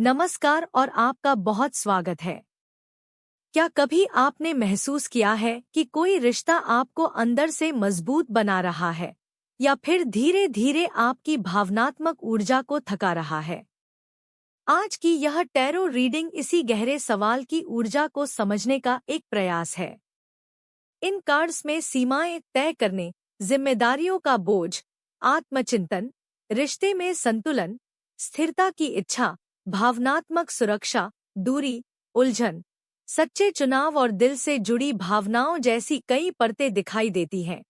नमस्कार और आपका बहुत स्वागत है। क्या कभी आपने महसूस किया है कि कोई रिश्ता आपको अंदर से मजबूत बना रहा है या फिर धीरे धीरे आपकी भावनात्मक ऊर्जा को थका रहा है? आज की यह टैरो रीडिंग इसी गहरे सवाल की ऊर्जा को समझने का एक प्रयास है। इन कार्ड्स में सीमाएं तय करने, जिम्मेदारियों का बोझ, आत्मचिंतन, रिश्ते में संतुलन, स्थिरता की इच्छा, भावनात्मक सुरक्षा, दूरी, उलझन, सच्चे चुनाव और दिल से जुड़ी भावनाओं जैसी कई परतें दिखाई देती हैं।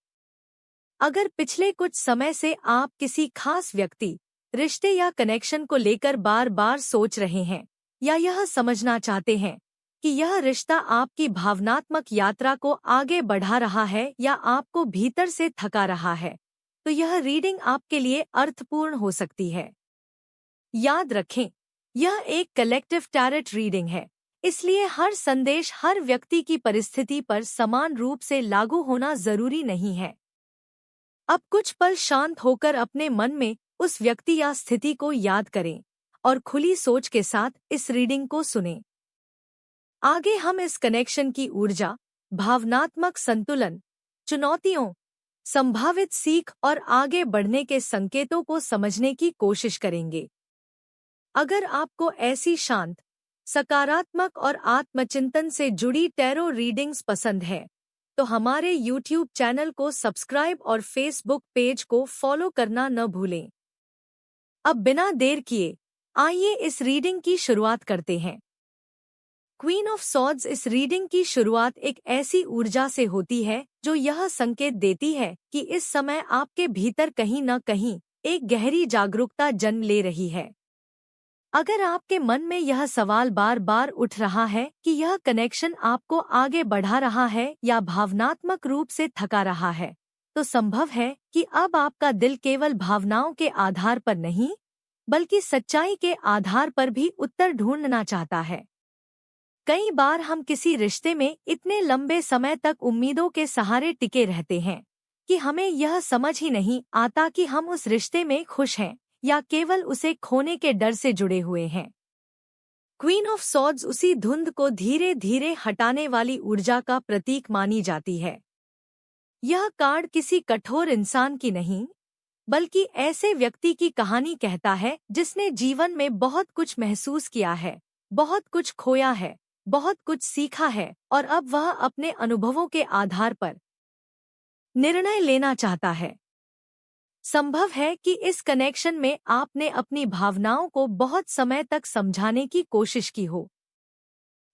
अगर पिछले कुछ समय से आप किसी खास व्यक्ति, रिश्ते या कनेक्शन को लेकर बार बार सोच रहे हैं या यह समझना चाहते हैं कि यह रिश्ता आपकी भावनात्मक यात्रा को आगे बढ़ा रहा है या आपको भीतर से थका रहा है, तो यह रीडिंग आपके लिए अर्थपूर्ण हो सकती है। याद रखें, यह एक कलेक्टिव टैरोट रीडिंग है, इसलिए हर संदेश हर व्यक्ति की परिस्थिति पर समान रूप से लागू होना जरूरी नहीं है। अब कुछ पल शांत होकर अपने मन में उस व्यक्ति या स्थिति को याद करें और खुली सोच के साथ इस रीडिंग को सुनें। आगे हम इस कनेक्शन की ऊर्जा, भावनात्मक संतुलन, चुनौतियों, संभावित सीख और आगे बढ़ने के संकेतों को समझने की कोशिश करेंगे। अगर आपको ऐसी शांत, सकारात्मक और आत्मचिंतन से जुड़ी टैरो रीडिंग्स पसंद है, तो हमारे YouTube चैनल को सब्सक्राइब और Facebook पेज को फॉलो करना न भूलें। अब बिना देर किए आइए इस रीडिंग की शुरुआत करते हैं। क्वीन ऑफ सॉर्ड्स इस रीडिंग की शुरुआत एक ऐसी ऊर्जा से होती है जो यह संकेत देती है कि इस समय आपके भीतर कहीं न कहीं एक गहरी जागरूकता जन्म ले रही है। अगर आपके मन में यह सवाल बार बार उठ रहा है कि यह कनेक्शन आपको आगे बढ़ा रहा है या भावनात्मक रूप से थका रहा है, तो संभव है कि अब आपका दिल केवल भावनाओं के आधार पर नहीं, बल्कि सच्चाई के आधार पर भी उत्तर ढूंढना चाहता है। कई बार हम किसी रिश्ते में इतने लंबे समय तक उम्मीदों के सहारे टिके रहते हैं कि हमें यह समझ ही नहीं आता कि हम उस रिश्ते में खुश हैं या केवल उसे खोने के डर से जुड़े हुए हैं। क्वीन ऑफ सॉर्ड्स उसी धुंध को धीरे धीरे हटाने वाली ऊर्जा का प्रतीक मानी जाती है। यह कार्ड किसी कठोर इंसान की नहीं, बल्कि ऐसे व्यक्ति की कहानी कहता है जिसने जीवन में बहुत कुछ महसूस किया है, बहुत कुछ खोया है, बहुत कुछ सीखा है और अब वह अपने अनुभवों के आधार पर निर्णय लेना चाहता है। संभव है कि इस कनेक्शन में आपने अपनी भावनाओं को बहुत समय तक समझाने की कोशिश की हो।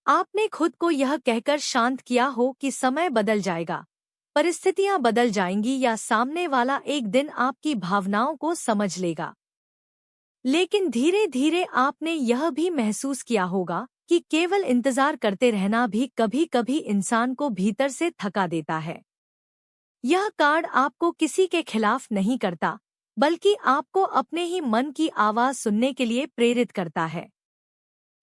आपने खुद को यह कहकर शांत किया हो कि समय बदल जाएगा, परिस्थितियां बदल जाएंगी या सामने वाला एक दिन आपकी भावनाओं को समझ लेगा। लेकिन धीरे धीरे आपने यह भी महसूस किया होगा कि केवल इंतजार करते रहना भी कभी-कभी इंसान को भीतर से थका देता है। यह कार्ड आपको किसी के खिलाफ नहीं करता, बल्कि आपको अपने ही मन की आवाज सुनने के लिए प्रेरित करता है।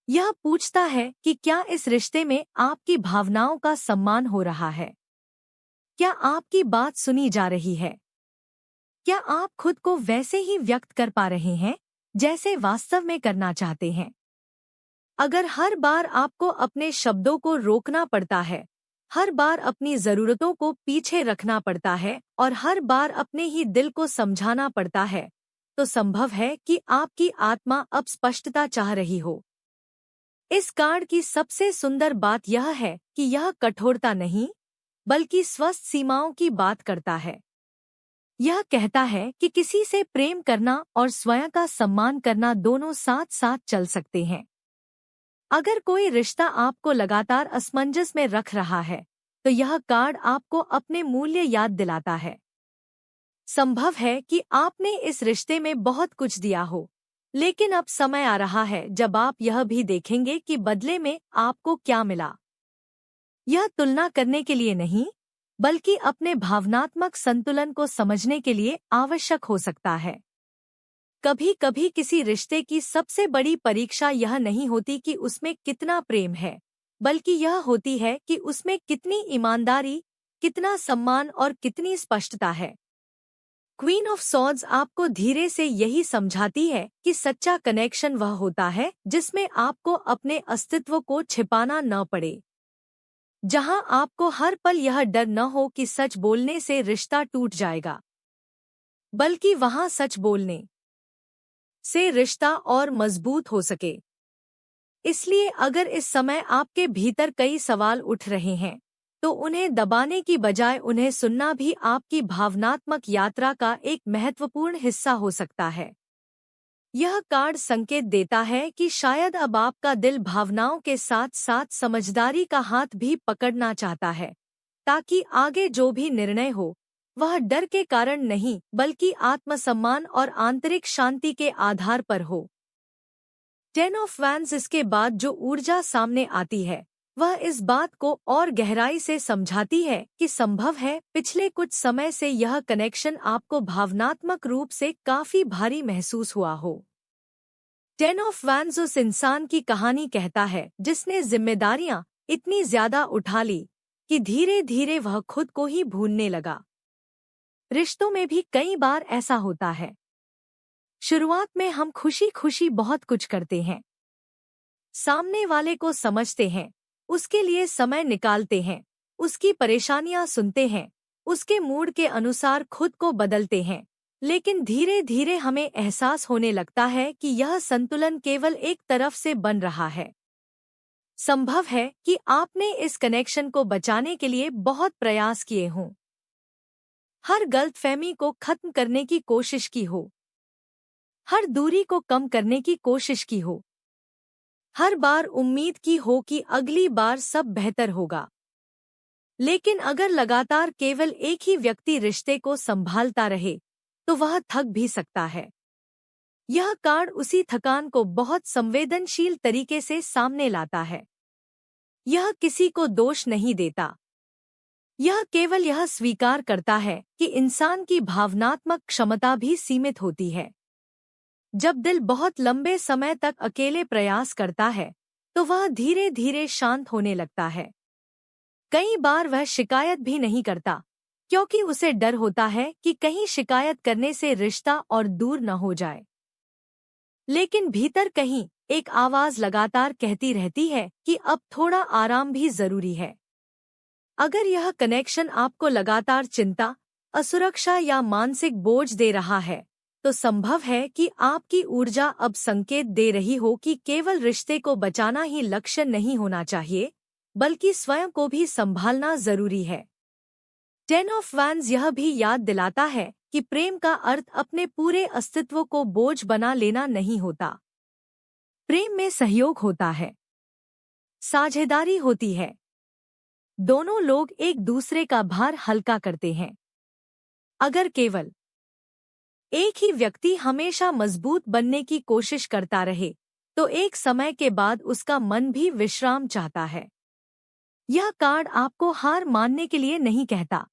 यह पूछता है कि क्या इस रिश्ते में आपकी भावनाओं का सम्मान हो रहा है? क्या आपकी बात सुनी जा रही है? क्या आप खुद को वैसे ही व्यक्त कर पा रहे हैं जैसे वास्तव में करना चाहते हैं? अगर हर बार आपको अपने शब्दों को रोकना पड़ता है, हर बार अपनी जरूरतों को पीछे रखना पड़ता है और हर बार अपने ही दिल को समझाना पड़ता है, तो संभव है कि आपकी आत्मा अब स्पष्टता चाह रही हो। इस कार्ड की सबसे सुंदर बात यह है कि यह कठोरता नहीं, बल्कि स्वस्थ सीमाओं की बात करता है। यह कहता है कि किसी से प्रेम करना और स्वयं का सम्मान करना दोनों साथ साथ चल सकते हैं। अगर कोई रिश्ता आपको लगातार असमंजस में रख रहा है, तो यह कार्ड आपको अपने मूल्य याद दिलाता है। संभव है कि आपने इस रिश्ते में बहुत कुछ दिया हो, लेकिन अब समय आ रहा है जब आप यह भी देखेंगे कि बदले में आपको क्या मिला। यह तुलना करने के लिए नहीं, बल्कि अपने भावनात्मक संतुलन को समझने के लिए आवश्यक हो सकता है। कभी कभी किसी रिश्ते की सबसे बड़ी परीक्षा यह नहीं होती कि उसमें कितना प्रेम है, बल्कि यह होती है कि उसमें कितनी ईमानदारी, कितना सम्मान और कितनी स्पष्टता है। क्वीन ऑफ सॉर्ड्स आपको धीरे से यही समझाती है कि सच्चा कनेक्शन वह होता है जिसमें आपको अपने अस्तित्व को छिपाना न पड़े, जहां आपको हर पल यह डर न हो कि सच बोलने से रिश्ता टूट जाएगा, बल्कि वहां सच बोलने से रिश्ता और मजबूत हो सके। इसलिए अगर इस समय आपके भीतर कई सवाल उठ रहे हैं, तो उन्हें दबाने की बजाय उन्हें सुनना भी आपकी भावनात्मक यात्रा का एक महत्वपूर्ण हिस्सा हो सकता है। यह कार्ड संकेत देता है कि शायद अब आपका दिल भावनाओं के साथ साथ समझदारी का हाथ भी पकड़ना चाहता है, ताकि आगे जो भी निर्णय हो वह डर के कारण नहीं बल्कि आत्मसम्मान और आंतरिक शांति के आधार पर हो। 10 ऑफ वैंड्स इसके बाद जो ऊर्जा सामने आती है वह इस बात को और गहराई से समझाती है कि संभव है पिछले कुछ समय से यह कनेक्शन आपको भावनात्मक रूप से काफी भारी महसूस हुआ हो। 10 ऑफ वैंड्स उस इंसान की कहानी कहता है जिसने जिम्मेदारियां इतनी ज्यादा उठा ली कि धीरे धीरे वह खुद को ही भूलने लगा। रिश्तों में भी कई बार ऐसा होता है। शुरुआत में हम खुशी खुशी बहुत कुछ करते हैं, सामने वाले को समझते हैं, उसके लिए समय निकालते हैं, उसकी परेशानियां सुनते हैं, उसके मूड के अनुसार खुद को बदलते हैं, लेकिन धीरे धीरे हमें एहसास होने लगता है कि यह संतुलन केवल एक तरफ से बन रहा है। संभव है कि आपने इस कनेक्शन को बचाने के लिए बहुत प्रयास किए हों, हर गलतफहमी को खत्म करने की कोशिश की हो, हर दूरी को कम करने की कोशिश की हो, हर बार उम्मीद की हो कि अगली बार सब बेहतर होगा। लेकिन अगर लगातार केवल एक ही व्यक्ति रिश्ते को संभालता रहे तो वह थक भी सकता है। यह कार्ड उसी थकान को बहुत संवेदनशील तरीके से सामने लाता है। यह किसी को दोष नहीं देता, यह केवल यह स्वीकार करता है कि इंसान की भावनात्मक क्षमता भी सीमित होती है। जब दिल बहुत लंबे समय तक अकेले प्रयास करता है तो वह धीरे धीरे शांत होने लगता है। कई बार वह शिकायत भी नहीं करता क्योंकि उसे डर होता है कि कहीं शिकायत करने से रिश्ता और दूर न हो जाए। लेकिन भीतर कहीं एक आवाज लगातार कहती रहती है कि अब थोड़ा आराम भी जरूरी है। अगर यह कनेक्शन आपको लगातार चिंता, असुरक्षा या मानसिक बोझ दे रहा है, तो संभव है कि आपकी ऊर्जा अब संकेत दे रही हो कि केवल रिश्ते को बचाना ही लक्ष्य नहीं होना चाहिए, बल्कि स्वयं को भी संभालना जरूरी है। 10 ऑफ वैंड्स यह भी याद दिलाता है कि प्रेम का अर्थ अपने पूरे अस्तित्व को बोझ बना लेना नहीं होता। प्रेम में सहयोग होता है, साझेदारी होती है, दोनों लोग एक दूसरे का भार हल्का करते हैं। अगर केवल एक ही व्यक्ति हमेशा मजबूत बनने की कोशिश करता रहे तो एक समय के बाद उसका मन भी विश्राम चाहता है। यह कार्ड आपको हार मानने के लिए नहीं कहता,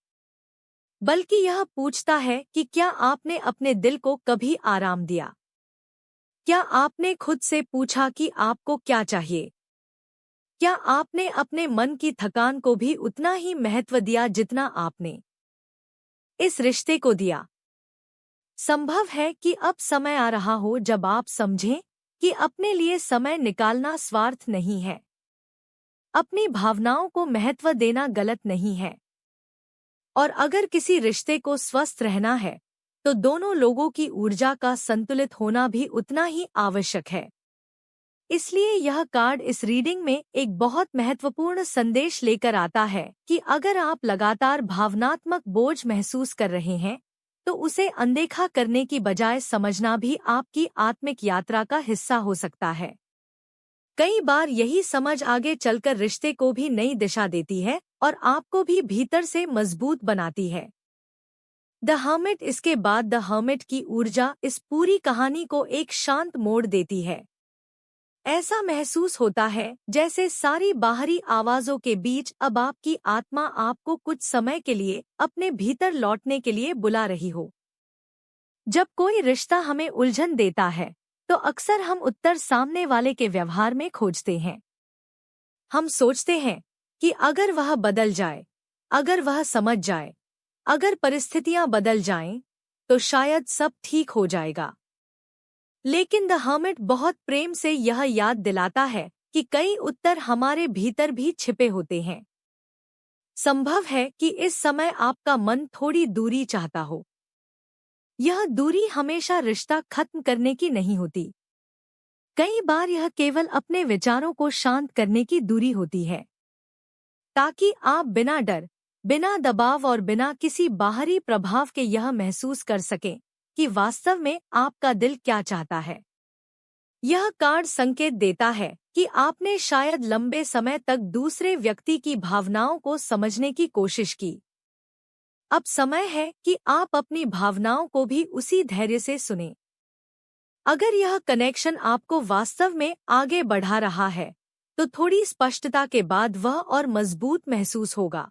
बल्कि यह पूछता है कि क्या आपने अपने दिल को कभी आराम दिया? क्या आपने खुद से पूछा कि आपको क्या चाहिए? क्या आपने अपने मन की थकान को भी उतना ही महत्व दिया जितना आपने इस रिश्ते को दिया? संभव है कि अब समय आ रहा हो जब आप समझें कि अपने लिए समय निकालना स्वार्थ नहीं है, अपनी भावनाओं को महत्व देना गलत नहीं है, और अगर किसी रिश्ते को स्वस्थ रहना है तो दोनों लोगों की ऊर्जा का संतुलित होना भी उतना ही आवश्यक है। इसलिए यह कार्ड इस रीडिंग में एक बहुत महत्वपूर्ण संदेश लेकर आता है कि अगर आप लगातार भावनात्मक बोझ महसूस कर रहे हैं तो उसे अनदेखा करने की बजाय समझना भी आपकी आत्मिक यात्रा का हिस्सा हो सकता है। कई बार यही समझ आगे चलकर रिश्ते को भी नई दिशा देती है और आपको भी भीतर से मजबूत बनाती है। द हर्मिट इसके बाद द हर्मिट की ऊर्जा इस पूरी कहानी को एक शांत मोड़ देती है। ऐसा महसूस होता है जैसे सारी बाहरी आवाजों के बीच अब आपकी आत्मा आपको कुछ समय के लिए अपने भीतर लौटने के लिए बुला रही हो। जब कोई रिश्ता हमें उलझन देता है तो अक्सर हम उत्तर सामने वाले के व्यवहार में खोजते हैं। हम सोचते हैं कि अगर वह बदल जाए, अगर वह समझ जाए, अगर परिस्थितियां बदल जाएं, तो शायद सब ठीक हो जाएगा। लेकिन द हर्मिट बहुत प्रेम से यह याद दिलाता है कि कई उत्तर हमारे भीतर भी छिपे होते हैं। संभव है कि इस समय आपका मन थोड़ी दूरी चाहता हो। यह दूरी हमेशा रिश्ता खत्म करने की नहीं होती। कई बार यह केवल अपने विचारों को शांत करने की दूरी होती है, ताकि आप बिना डर, बिना दबाव और बिना किसी बाहरी प्रभाव के यह महसूस कर सकें कि वास्तव में आपका दिल क्या चाहता है। यह कार्ड संकेत देता है कि आपने शायद लंबे समय तक दूसरे व्यक्ति की भावनाओं को समझने की कोशिश की। अब समय है कि आप अपनी भावनाओं को भी उसी धैर्य से सुनें। अगर यह कनेक्शन आपको वास्तव में आगे बढ़ा रहा है, तो थोड़ी स्पष्टता के बाद वह और मजबूत महसूस होगा।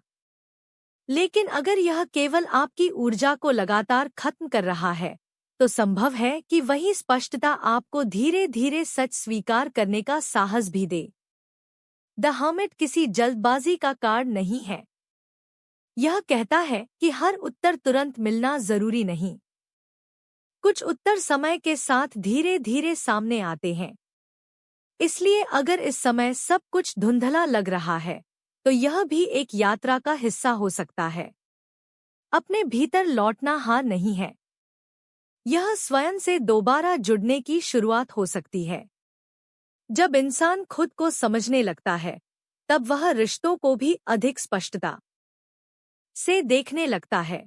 लेकिन अगर यह केवल आपकी ऊर्जा को लगातार खत्म कर रहा है, तो संभव है कि वही स्पष्टता आपको धीरे धीरे सच स्वीकार करने का साहस भी दे। द हर्मिट किसी जल्दबाजी का कार्ड नहीं है। यह कहता है कि हर उत्तर तुरंत मिलना जरूरी नहीं। कुछ उत्तर समय के साथ धीरे धीरे सामने आते हैं। इसलिए अगर इस समय सब कुछ धुंधला लग रहा है, तो यह भी एक यात्रा का हिस्सा हो सकता है। अपने भीतर लौटना हार नहीं है। यह स्वयं से दोबारा जुड़ने की शुरुआत हो सकती है। जब इंसान खुद को समझने लगता है, तब वह रिश्तों को भी अधिक स्पष्टता से देखने लगता है।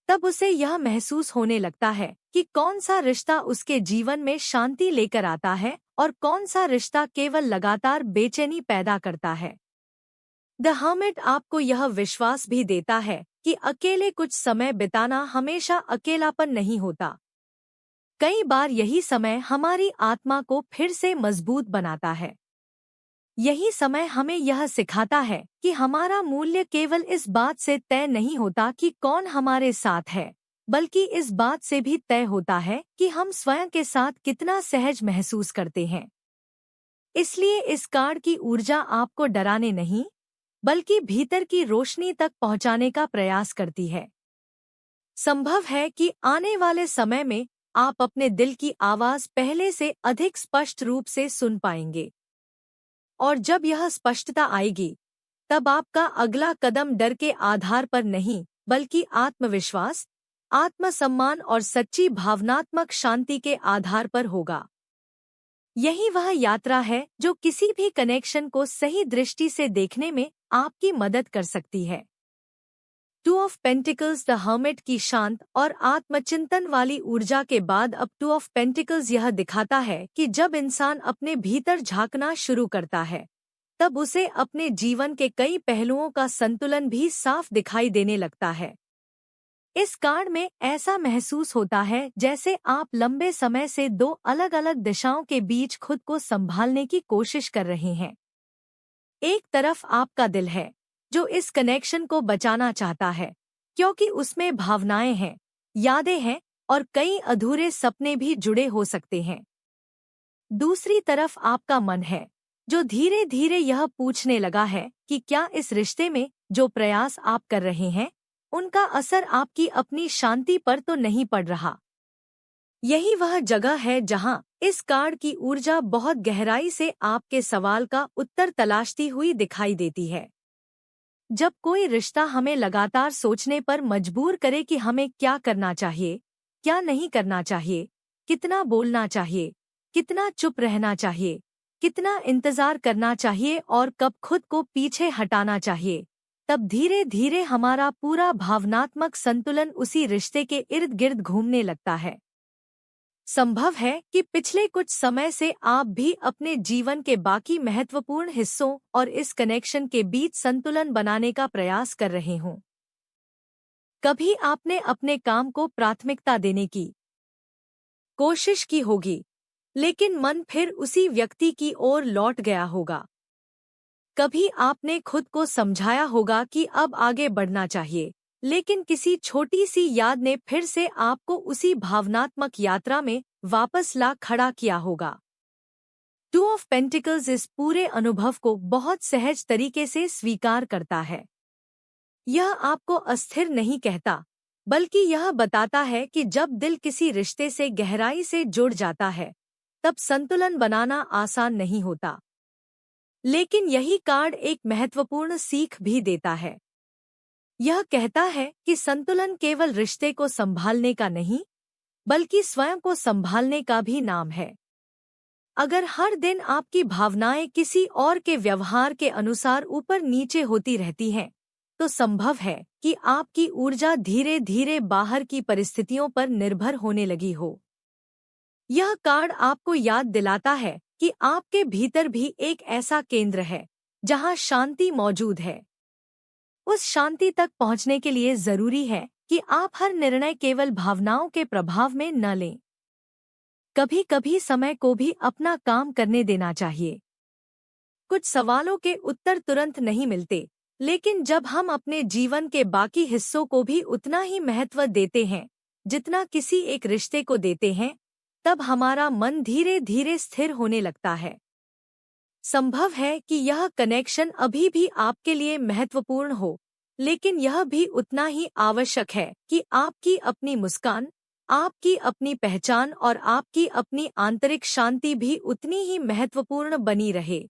तब उसे यह महसूस होने लगता है कि कौन सा रिश्ता उसके जीवन में शांति लेकर आता है और कौन सा रिश्ता केवल लगातार बेचैनी पैदा करता है। द हर्मिट आपको यह विश्वास भी देता है कि अकेले कुछ समय बिताना हमेशा अकेलापन नहीं होता। कई बार यही समय हमारी आत्मा को फिर से मजबूत बनाता है। यही समय हमें यह सिखाता है कि हमारा मूल्य केवल इस बात से तय नहीं होता कि कौन हमारे साथ है, बल्कि इस बात से भी तय होता है कि हम स्वयं के साथ कितना सहज महसूस करते हैं। इसलिए इस कार्ड की ऊर्जा आपको डराने नहीं, बल्कि भीतर की रोशनी तक पहुंचाने का प्रयास करती है। संभव है कि आने वाले समय में आप अपने दिल की आवाज पहले से अधिक स्पष्ट रूप से सुन पाएंगे। और जब यह स्पष्टता आएगी, तब आपका अगला कदम डर के आधार पर नहीं, बल्कि आत्मविश्वास, आत्मसम्मान और सच्ची भावनात्मक शांति के आधार पर होगा। यही वह यात्रा है जो किसी भी कनेक्शन को सही दृष्टि से देखने में आपकी मदद कर सकती है। Two of pentacles the hermit की शांत और आत्मचिंतन वाली ऊर्जा के बाद अब टू ऑफ पेंटिकल्स यह दिखाता है कि जब इंसान अपने भीतर झांकना शुरू करता है, तब उसे अपने जीवन के कई पहलुओं का संतुलन भी साफ दिखाई देने लगता है। इस कार्ड में ऐसा महसूस होता है जैसे आप लंबे समय से दो अलग अलग दिशाओं के बीच खुद को संभालने की कोशिश कर रहे हैं। एक तरफ आपका दिल है, जो इस कनेक्शन को बचाना चाहता है, क्योंकि उसमें भावनाएं हैं, यादें हैं और कई अधूरे सपने भी जुड़े हो सकते हैं। दूसरी तरफ आपका मन है, जो धीरे धीरे यह पूछने लगा है कि क्या इस रिश्ते में जो प्रयास आप कर रहे हैं, उनका असर आपकी अपनी शांति पर तो नहीं पड़ रहा। यही वह जगह है जहां इस कार्ड की ऊर्जा बहुत गहराई से आपके सवाल का उत्तर तलाशती हुई दिखाई देती है। जब कोई रिश्ता हमें लगातार सोचने पर मजबूर करे कि हमें क्या करना चाहिए, क्या नहीं करना चाहिए, कितना बोलना चाहिए, कितना चुप रहना चाहिए, कितना इंतजार करना चाहिए और कब खुद को पीछे हटाना चाहिए, तब धीरे धीरे हमारा पूरा भावनात्मक संतुलन उसी रिश्ते के इर्द गिर्द घूमने लगता है। संभव है कि पिछले कुछ समय से आप भी अपने जीवन के बाकी महत्वपूर्ण हिस्सों और इस कनेक्शन के बीच संतुलन बनाने का प्रयास कर रहे हों। कभी आपने अपने काम को प्राथमिकता देने की कोशिश की होगी, लेकिन मन फिर उसी व्यक्ति की ओर लौट गया होगा। कभी आपने खुद को समझाया होगा कि अब आगे बढ़ना चाहिए, लेकिन किसी छोटी सी याद ने फिर से आपको उसी भावनात्मक यात्रा में वापस ला खड़ा किया होगा। टू ऑफ पेंटिकल्स इस पूरे अनुभव को बहुत सहज तरीके से स्वीकार करता है। यह आपको अस्थिर नहीं कहता, बल्कि यह बताता है कि जब दिल किसी रिश्ते से गहराई से जुड़ जाता है तब संतुलन बनाना आसान नहीं होता। लेकिन यही कार्ड एक महत्वपूर्ण सीख भी देता है। यह कहता है कि संतुलन केवल रिश्ते को संभालने का नहीं, बल्कि स्वयं को संभालने का भी नाम है। अगर हर दिन आपकी भावनाएं किसी और के व्यवहार के अनुसार ऊपर नीचे होती रहती हैं, तो संभव है कि आपकी ऊर्जा धीरे धीरे बाहर की परिस्थितियों पर निर्भर होने लगी हो। यह कार्ड आपको याद दिलाता है कि आपके भीतर भी एक ऐसा केंद्र है जहां शांति मौजूद है। उस शांति तक पहुंचने के लिए जरूरी है कि आप हर निर्णय केवल भावनाओं के प्रभाव में न लें। कभी कभी समय को भी अपना काम करने देना चाहिए। कुछ सवालों के उत्तर तुरंत नहीं मिलते, लेकिन जब हम अपने जीवन के बाकी हिस्सों को भी उतना ही महत्व देते हैं जितना किसी एक रिश्ते को देते हैं, तब हमारा मन धीरे धीरे स्थिर होने लगता है। संभव है कि यह कनेक्शन अभी भी आपके लिए महत्वपूर्ण हो, लेकिन यह भी उतना ही आवश्यक है कि आपकी अपनी मुस्कान, आपकी अपनी पहचान और आपकी अपनी आंतरिक शांति भी उतनी ही महत्वपूर्ण बनी रहे।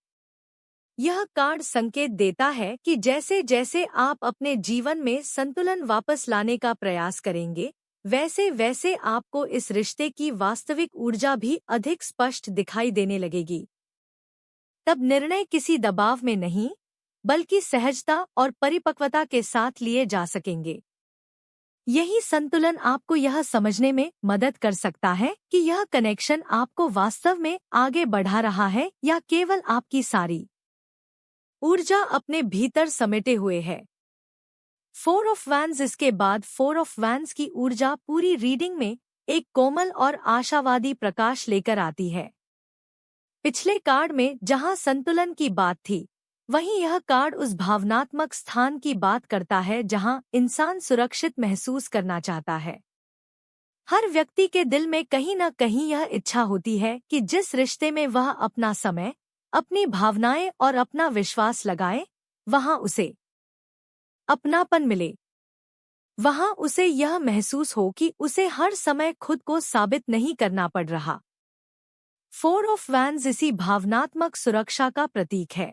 यह कार्ड संकेत देता है कि जैसे जैसे आप अपने जीवन में संतुलन वापस लाने का प्रयास करेंगे, वैसे वैसे आपको इस रिश्ते की वास्तविक ऊर्जा भी अधिक स्पष्ट दिखाई देने लगेगी। तब निर्णय किसी दबाव में नहीं, बल्कि सहजता और परिपक्वता के साथ लिए जा सकेंगे। यही संतुलन आपको यह समझने में मदद कर सकता है कि यह कनेक्शन आपको वास्तव में आगे बढ़ा रहा है या केवल आपकी सारी ऊर्जा अपने भीतर समेटे हुए है। 4 ऑफ वैंड्स इसके बाद 4 ऑफ वैंड्स की ऊर्जा पूरी रीडिंग में एक कोमल और आशावादी प्रकाश लेकर आती है। पिछले कार्ड में जहां संतुलन की बात थी, वहीं यह कार्ड उस भावनात्मक स्थान की बात करता है जहां इंसान सुरक्षित महसूस करना चाहता है। हर व्यक्ति के दिल में कहीं न कहीं यह इच्छा होती है कि जिस रिश्ते में वह अपना समय, अपनी भावनाएं और अपना विश्वास लगाए, वहां उसे अपनापन मिले। वहां उसे यह महसूस हो कि उसे हर समय खुद को साबित नहीं करना पड़ रहा। 4 ऑफ वैंड्स इसी भावनात्मक सुरक्षा का प्रतीक है।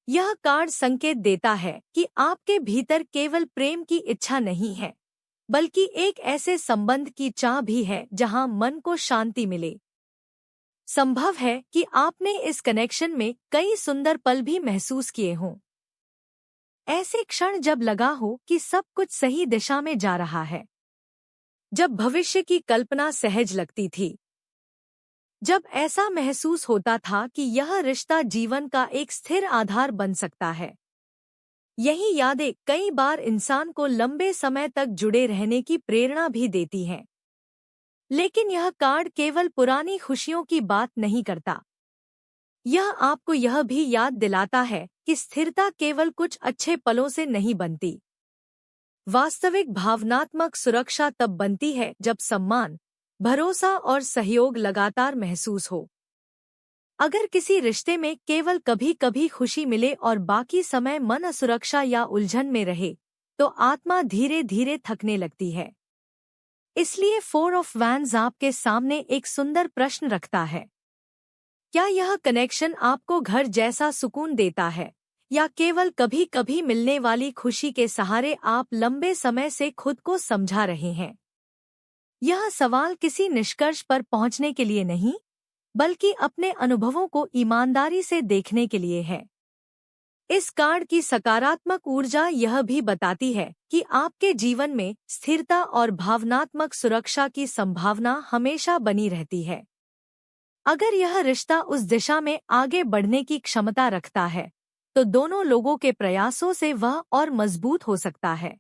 यह कार्ड संकेत देता है कि आपके भीतर केवल प्रेम की इच्छा नहीं है, बल्कि एक ऐसे संबंध की चाह भी है जहां मन को शांति मिले। संभव है कि आपने इस कनेक्शन में कई सुंदर पल भी महसूस किए हों। ऐसे क्षण जब लगा हो कि सब कुछ सही दिशा में जा रहा है, जब भविष्य की कल्पना सहज लगती थी, जब ऐसा महसूस होता था कि यह रिश्ता जीवन का एक स्थिर आधार बन सकता है। यही यादें कई बार इंसान को लंबे समय तक जुड़े रहने की प्रेरणा भी देती हैं। लेकिन यह कार्ड केवल पुरानी खुशियों की बात नहीं करता। यह आपको यह भी याद दिलाता है कि स्थिरता केवल कुछ अच्छे पलों से नहीं बनती। वास्तविक भावनात्मक सुरक्षा तब बनती है जब सम्मान, भरोसा और सहयोग लगातार महसूस हो। अगर किसी रिश्ते में केवल कभी कभी खुशी मिले और बाकी समय मन असुरक्षा या उलझन में रहे, तो आत्मा धीरे धीरे थकने लगती है। इसलिए 4 ऑफ वैंड्स आपके सामने एक सुंदर प्रश्न रखता है। क्या यह कनेक्शन आपको घर जैसा सुकून देता है, या केवल कभी कभी मिलने वाली खुशी के सहारे आप लंबे समय से खुद को समझा रहे हैं? यह सवाल किसी निष्कर्ष पर पहुंचने के लिए नहीं, बल्कि अपने अनुभवों को ईमानदारी से देखने के लिए है। इस कार्ड की सकारात्मक ऊर्जा यह भी बताती है कि आपके जीवन में स्थिरता और भावनात्मक सुरक्षा की संभावना हमेशा बनी रहती है। अगर यह रिश्ता उस दिशा में आगे बढ़ने की क्षमता रखता है, तो दोनों लोगों के प्रयासों से वह और मजबूत हो सकता है।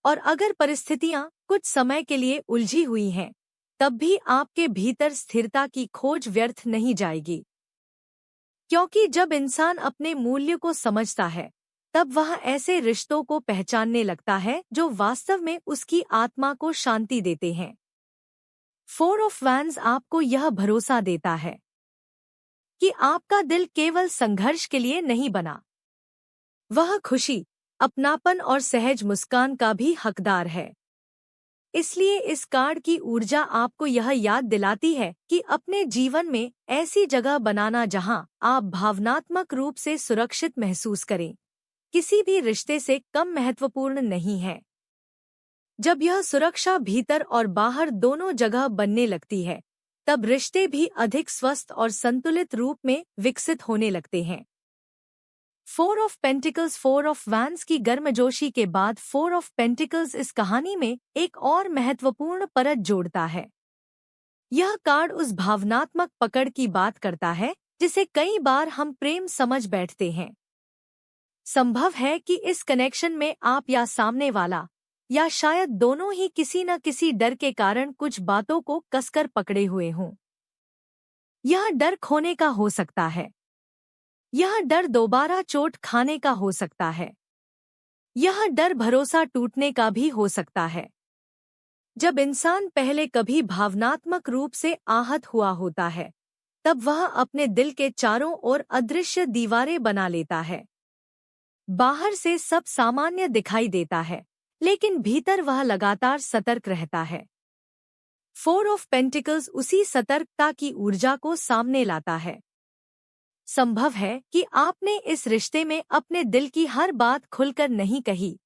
और अगर परिस्थितियां कुछ समय के लिए उलझी हुई हैं, तब भी आपके भीतर स्थिरता की खोज व्यर्थ नहीं जाएगी। क्योंकि जब इंसान अपने मूल्य को समझता है, तब वह ऐसे रिश्तों को पहचानने लगता है जो वास्तव में उसकी आत्मा को शांति देते हैं। 4 ऑफ वैंड्स आपको यह भरोसा देता है कि आपका दिल केवल संघर्ष के लिए नहीं बना। वह खुशी, अपनापन और सहज मुस्कान का भी हकदार है। इसलिए इस कार्ड की ऊर्जा आपको यह याद दिलाती है कि अपने जीवन में ऐसी जगह बनाना जहां आप भावनात्मक रूप से सुरक्षित महसूस करें, किसी भी रिश्ते से कम महत्वपूर्ण नहीं है। जब यह सुरक्षा भीतर और बाहर दोनों जगह बनने लगती है, तब रिश्ते भी अधिक स्वस्थ और संतुलित रूप में विकसित होने लगते हैं। 4 ऑफ पेंटिकल्स 4 ऑफ वैंस की गर्मजोशी के बाद 4 ऑफ पेंटिकल्स इस कहानी में एक और महत्वपूर्ण परत जोड़ता है। यह कार्ड उस भावनात्मक पकड़ की बात करता है जिसे कई बार हम प्रेम समझ बैठते हैं। संभव है कि इस कनेक्शन में आप या सामने वाला या शायद दोनों ही किसी न किसी डर के कारण कुछ बातों को कसकर पकड़े हुए हों। यह डर खोने का हो सकता है। यह डर दोबारा चोट खाने का हो सकता है। यह डर भरोसा टूटने का भी हो सकता है। जब इंसान पहले कभी भावनात्मक रूप से आहत हुआ होता है, तब वह अपने दिल के चारों ओर अदृश्य दीवारें बना लेता है। बाहर से सब सामान्य दिखाई देता है, लेकिन भीतर वह लगातार सतर्क रहता है। 4 ऑफ पेंटिकल्स उसी सतर्कता की ऊर्जा को सामने लाता है। संभव है कि आपने इस रिश्ते में अपने दिल की हर बात खुलकर नहीं कही,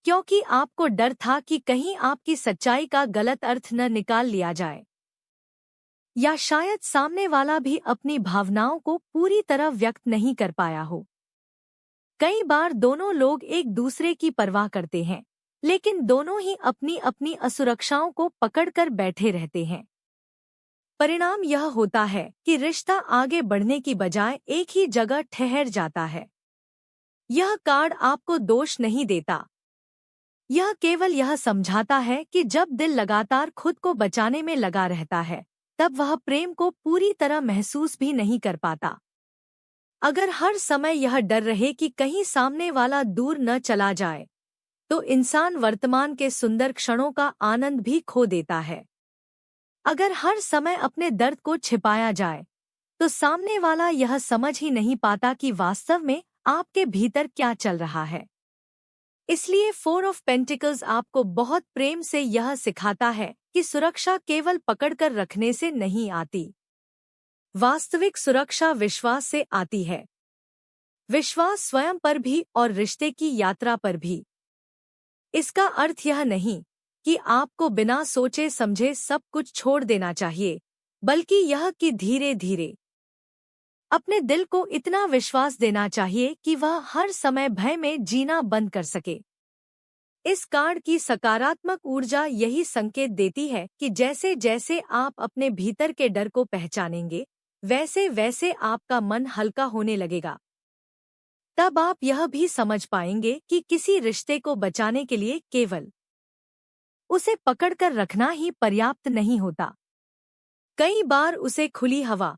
क्योंकि आपको डर था कि कहीं आपकी सच्चाई का गलत अर्थ न निकाल लिया जाए, या शायद सामने वाला भी अपनी भावनाओं को पूरी तरह व्यक्त नहीं कर पाया हो। कई बार दोनों लोग एक दूसरे की परवाह करते हैं, लेकिन दोनों ही अपनी अपनी असुरक्षाओं को पकड़कर बैठे रहते हैं। परिणाम यह होता है कि रिश्ता आगे बढ़ने की बजाय एक ही जगह ठहर जाता है। यह कार्ड आपको दोष नहीं देता। यह केवल यह समझाता है कि जब दिल लगातार खुद को बचाने में लगा रहता है, तब वह प्रेम को पूरी तरह महसूस भी नहीं कर पाता। अगर हर समय यह डर रहे कि कहीं सामने वाला दूर न चला जाए, तो इंसान वर्तमान के सुंदर क्षणों का आनंद भी खो देता है। अगर हर समय अपने दर्द को छिपाया जाए, तो सामने वाला यह समझ ही नहीं पाता कि वास्तव में आपके भीतर क्या चल रहा है। इसलिए 4 ऑफ पेंटिकल्स आपको बहुत प्रेम से यह सिखाता है कि सुरक्षा केवल पकड़कर रखने से नहीं आती। वास्तविक सुरक्षा विश्वास से आती है। विश्वास स्वयं पर भी और रिश्ते की यात्रा पर भी। इसका अर्थ यह नहीं कि आपको बिना सोचे समझे सब कुछ छोड़ देना चाहिए, बल्कि यह कि धीरे धीरे अपने दिल को इतना विश्वास देना चाहिए कि वह हर समय भय में जीना बंद कर सके। इस कार्ड की सकारात्मक ऊर्जा यही संकेत देती है कि जैसे जैसे आप अपने भीतर के डर को पहचानेंगे, वैसे वैसे आपका मन हल्का होने लगेगा। तब आप यह भी समझ पाएंगे कि किसी रिश्ते को बचाने के लिए केवल उसे पकड़कर रखना ही पर्याप्त नहीं होता। कई बार उसे खुली हवा,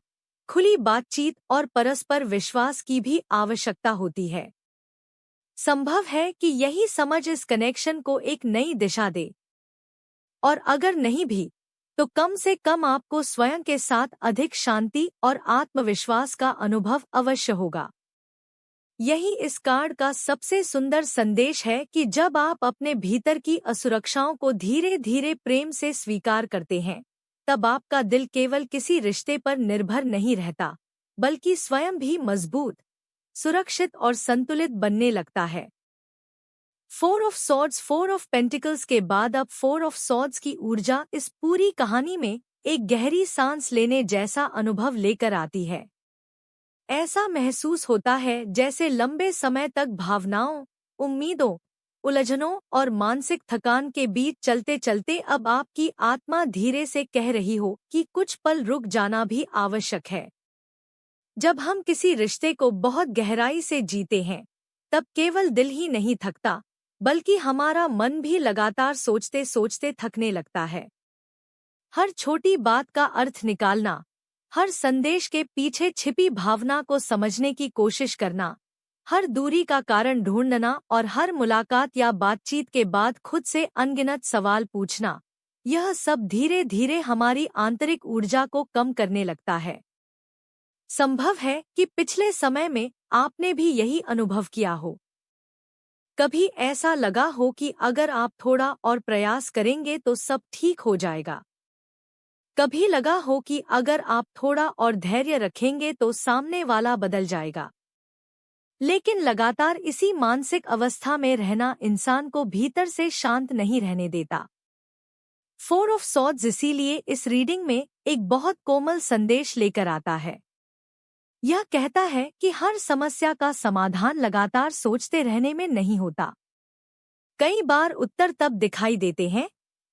खुली बातचीत और परस्पर विश्वास की भी आवश्यकता होती है। संभव है कि यही समझ इस कनेक्शन को एक नई दिशा दे, और अगर नहीं भी, तो कम से कम आपको स्वयं के साथ अधिक शांति और आत्मविश्वास का अनुभव अवश्य होगा। यही इस कार्ड का सबसे सुंदर संदेश है कि जब आप अपने भीतर की असुरक्षाओं को धीरे धीरे प्रेम से स्वीकार करते हैं, तब आपका दिल केवल किसी रिश्ते पर निर्भर नहीं रहता, बल्कि स्वयं भी मजबूत, सुरक्षित और संतुलित बनने लगता है। 4 ऑफ सॉर्ड्स 4 ऑफ पेंटिकल्स के बाद अब 4 ऑफ सॉर्ड्स की ऊर्जा इस पूरी कहानी में एक गहरी सांस लेने जैसा अनुभव लेकर आती है। ऐसा महसूस होता है जैसे लंबे समय तक भावनाओं, उम्मीदों, उलझनों और मानसिक थकान के बीच चलते चलते अब आपकी आत्मा धीरे से कह रही हो कि कुछ पल रुक जाना भी आवश्यक है। जब हम किसी रिश्ते को बहुत गहराई से जीते हैं, तब केवल दिल ही नहीं थकता, बल्कि हमारा मन भी लगातार सोचते सोचते थकने लगता है। हर छोटी बात का अर्थ निकालना, हर संदेश के पीछे छिपी भावना को समझने की कोशिश करना, हर दूरी का कारण ढूंढना और हर मुलाकात या बातचीत के बाद खुद से अनगिनत सवाल पूछना, यह सब धीरे धीरे हमारी आंतरिक ऊर्जा को कम करने लगता है। संभव है कि पिछले समय में आपने भी यही अनुभव किया हो। कभी ऐसा लगा हो कि अगर आप थोड़ा और प्रयास करेंगे तो सब ठीक हो जाएगा। कभी लगा हो कि अगर आप थोड़ा और धैर्य रखेंगे तो सामने वाला बदल जाएगा। लेकिन लगातार इसी मानसिक अवस्था में रहना इंसान को भीतर से शांत नहीं रहने देता। फोर ऑफ सॉर्ड्स इसीलिए इस रीडिंग में एक बहुत कोमल संदेश लेकर आता है। यह कहता है कि हर समस्या का समाधान लगातार सोचते रहने में नहीं होता। कई बार उत्तर तब दिखाई देते हैं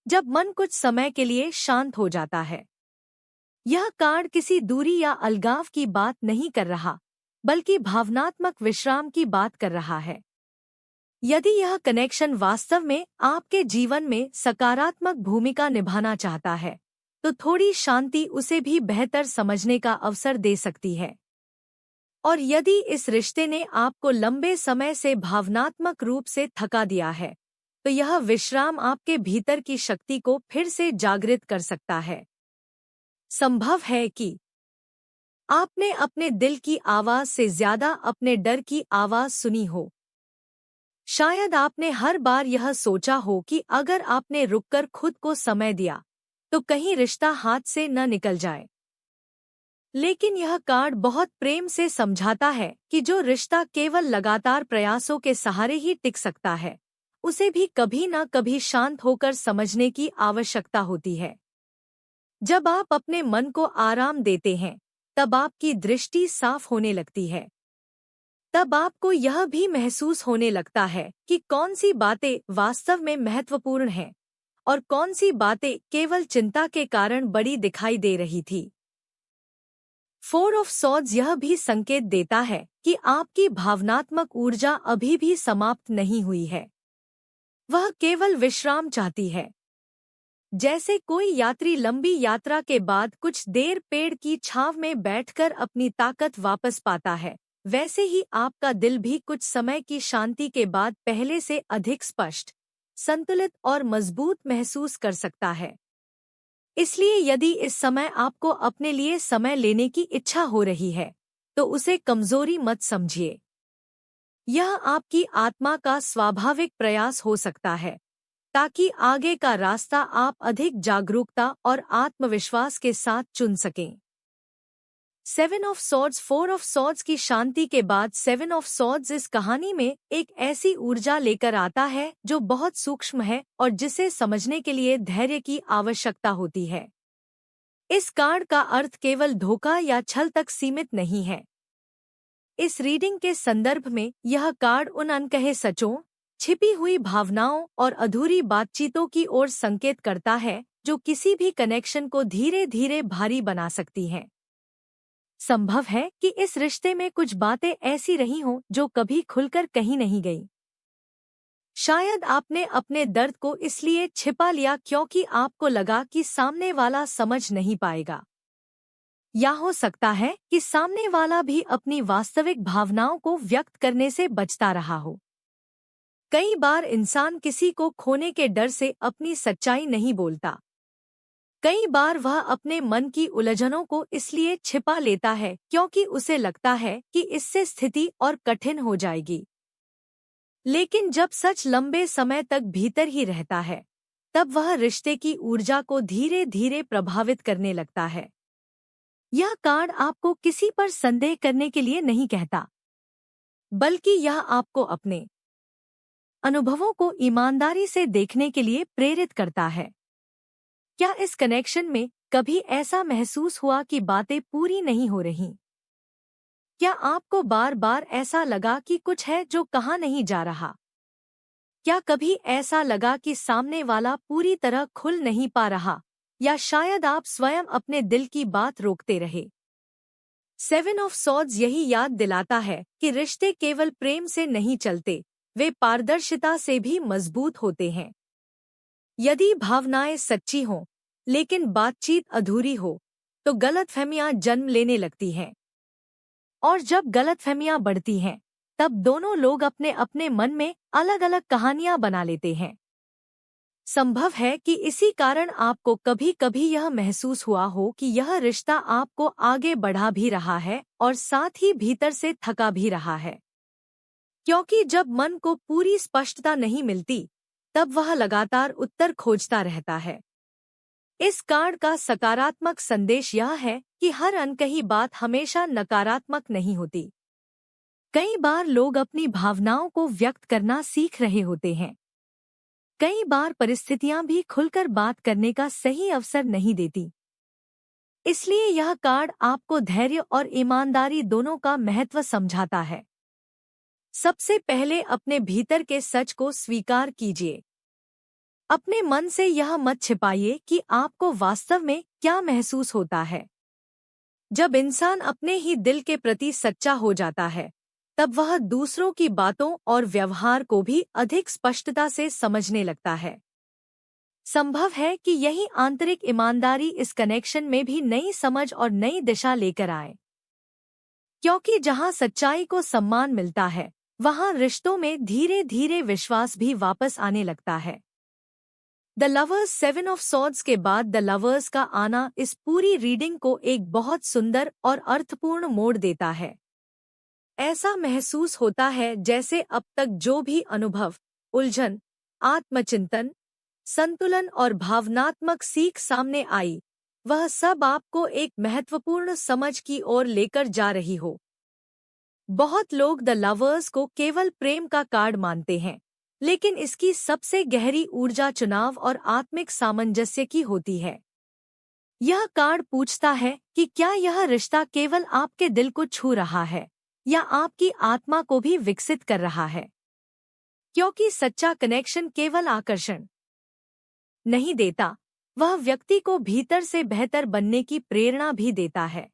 जब मन कुछ समय के लिए शांत हो जाता है। यह कार्ड किसी दूरी या अलगाव की बात नहीं कर रहा, बल्कि भावनात्मक विश्राम की बात कर रहा है। यदि यह कनेक्शन वास्तव में आपके जीवन में सकारात्मक भूमिका निभाना चाहता है, तो थोड़ी शांति उसे भी बेहतर समझने का अवसर दे सकती है। और यदि इस रिश्ते ने आपको लंबे समय से भावनात्मक रूप से थका दिया है, तो यह विश्राम आपके भीतर की शक्ति को फिर से जागृत कर सकता है। संभव है कि आपने अपने दिल की आवाज से ज्यादा अपने डर की आवाज सुनी हो। शायद आपने हर बार यह सोचा हो कि अगर आपने रुककर खुद को समय दिया, तो कहीं रिश्ता हाथ से न निकल जाए। लेकिन यह कार्ड बहुत प्रेम से समझाता है कि जो रिश्ता केवल लगातार प्रयासों के सहारे ही टिक सकता है, उसे भी कभी न कभी शांत होकर समझने की आवश्यकता होती है। जब आप अपने मन को आराम देते हैं, तब आपकी दृष्टि साफ होने लगती है। तब आपको यह भी महसूस होने लगता है कि कौन सी बातें वास्तव में महत्वपूर्ण हैं और कौन सी बातें केवल चिंता के कारण बड़ी दिखाई दे रही थी। फोर ऑफ सॉर्ड्स यह भी संकेत देता है कि आपकी भावनात्मक ऊर्जा अभी भी समाप्त नहीं हुई है। वह केवल विश्राम चाहती है। जैसे कोई यात्री लंबी यात्रा के बाद कुछ देर पेड़ की छांव में बैठकर अपनी ताकत वापस पाता है, वैसे ही आपका दिल भी कुछ समय की शांति के बाद पहले से अधिक स्पष्ट, संतुलित और मजबूत महसूस कर सकता है। इसलिए यदि इस समय आपको अपने लिए समय लेने की इच्छा हो रही है, तो उसे कमजोरी मत समझिए। यह आपकी आत्मा का स्वाभाविक प्रयास हो सकता है, ताकि आगे का रास्ता आप अधिक जागरूकता और आत्मविश्वास के साथ चुन सकें। Seven of swords, four of swords की शांति के बाद सेवन ऑफ सॉर्ड्स इस कहानी में एक ऐसी ऊर्जा लेकर आता है जो बहुत सूक्ष्म है और जिसे समझने के लिए धैर्य की आवश्यकता होती है। इस कार्ड का अर्थ केवल धोखा या छल तक सीमित नहीं है। इस रीडिंग के संदर्भ में यह कार्ड उन अनकहे सचों, छिपी हुई भावनाओं और अधूरी बातचीतों की ओर संकेत करता है, जो किसी भी कनेक्शन को धीरे धीरे भारी बना सकती हैं। संभव है कि इस रिश्ते में कुछ बातें ऐसी रही हों जो कभी खुलकर कहीं नहीं गई। शायद आपने अपने दर्द को इसलिए छिपा लिया क्योंकि आपको लगा कि सामने वाला समझ नहीं पाएगा। या हो सकता है कि सामने वाला भी अपनी वास्तविक भावनाओं को व्यक्त करने से बचता रहा हो। कई बार इंसान किसी को खोने के डर से अपनी सच्चाई नहीं बोलता। कई बार वह अपने मन की उलझनों को इसलिए छिपा लेता है क्योंकि उसे लगता है कि इससे स्थिति और कठिन हो जाएगी। लेकिन जब सच लंबे समय तक भीतर ही रहता है, तब वह रिश्ते की ऊर्जा को धीरे धीरे प्रभावित करने लगता है। यह कार्ड आपको किसी पर संदेह करने के लिए नहीं कहता, बल्कि यह आपको अपने अनुभवों को ईमानदारी से देखने के लिए प्रेरित करता है। क्या इस कनेक्शन में कभी ऐसा महसूस हुआ कि बातें पूरी नहीं हो रहीं? क्या आपको बार बार ऐसा लगा कि कुछ है जो कहा नहीं जा रहा? क्या कभी ऐसा लगा कि सामने वाला पूरी तरह खुल नहीं पा रहा, या शायद आप स्वयं अपने दिल की बात रोकते रहे? सेवन ऑफ सॉर्ड्स यही याद दिलाता है कि रिश्ते केवल प्रेम से नहीं चलते, वे पारदर्शिता से भी मजबूत होते हैं। यदि भावनाएं सच्ची हों, लेकिन बातचीत अधूरी हो, तो गलतफहमियां जन्म लेने लगती हैं। और जब गलतफहमियां बढ़ती हैं, तब दोनों लोग अपने अपने मन में अलग अलग कहानियां बना लेते हैं। संभव है कि इसी कारण आपको कभी कभी यह महसूस हुआ हो कि यह रिश्ता आपको आगे बढ़ा भी रहा है और साथ ही भीतर से थका भी रहा है। क्योंकि जब मन को पूरी स्पष्टता नहीं मिलती, तब वह लगातार उत्तर खोजता रहता है। इस कार्ड का सकारात्मक संदेश यह है कि हर अनकही बात हमेशा नकारात्मक नहीं होती। कई बार लोग अपनी भावनाओं को व्यक्त करना सीख रहे होते हैं। कई बार परिस्थितियां भी खुलकर बात करने का सही अवसर नहीं देती। इसलिए यह कार्ड आपको धैर्य और ईमानदारी दोनों का महत्व समझाता है। सबसे पहले अपने भीतर के सच को स्वीकार कीजिए। अपने मन से यह मत छिपाइए कि आपको वास्तव में क्या महसूस होता है। जब इंसान अपने ही दिल के प्रति सच्चा हो जाता है, तब वह दूसरों की बातों और व्यवहार को भी अधिक स्पष्टता से समझने लगता है। संभव है कि यही आंतरिक ईमानदारी इस कनेक्शन में भी नई समझ और नई दिशा लेकर आए। क्योंकि जहां सच्चाई को सम्मान मिलता है, वहां रिश्तों में धीरे धीरे विश्वास भी वापस आने लगता है। द लवर्स 7 ऑफ सॉर्ड्स के बाद द लवर्स का आना इस पूरी रीडिंग को एक बहुत सुंदर और अर्थपूर्ण मोड़ देता है। ऐसा महसूस होता है जैसे अब तक जो भी अनुभव, उलझन, आत्मचिंतन, संतुलन और भावनात्मक सीख सामने आई, वह सब आपको एक महत्वपूर्ण समझ की ओर लेकर जा रही हो। बहुत लोग द लवर्स को केवल प्रेम का कार्ड मानते हैं, लेकिन इसकी सबसे गहरी ऊर्जा चुनाव और आत्मिक सामंजस्य की होती है। यह कार्ड पूछता है कि क्या यह रिश्ता केवल आपके दिल को छू रहा है या आपकी आत्मा को भी विकसित कर रहा है। क्योंकि सच्चा कनेक्शन केवल आकर्षण नहीं देता, वह व्यक्ति को भीतर से बेहतर बनने की प्रेरणा भी देता है।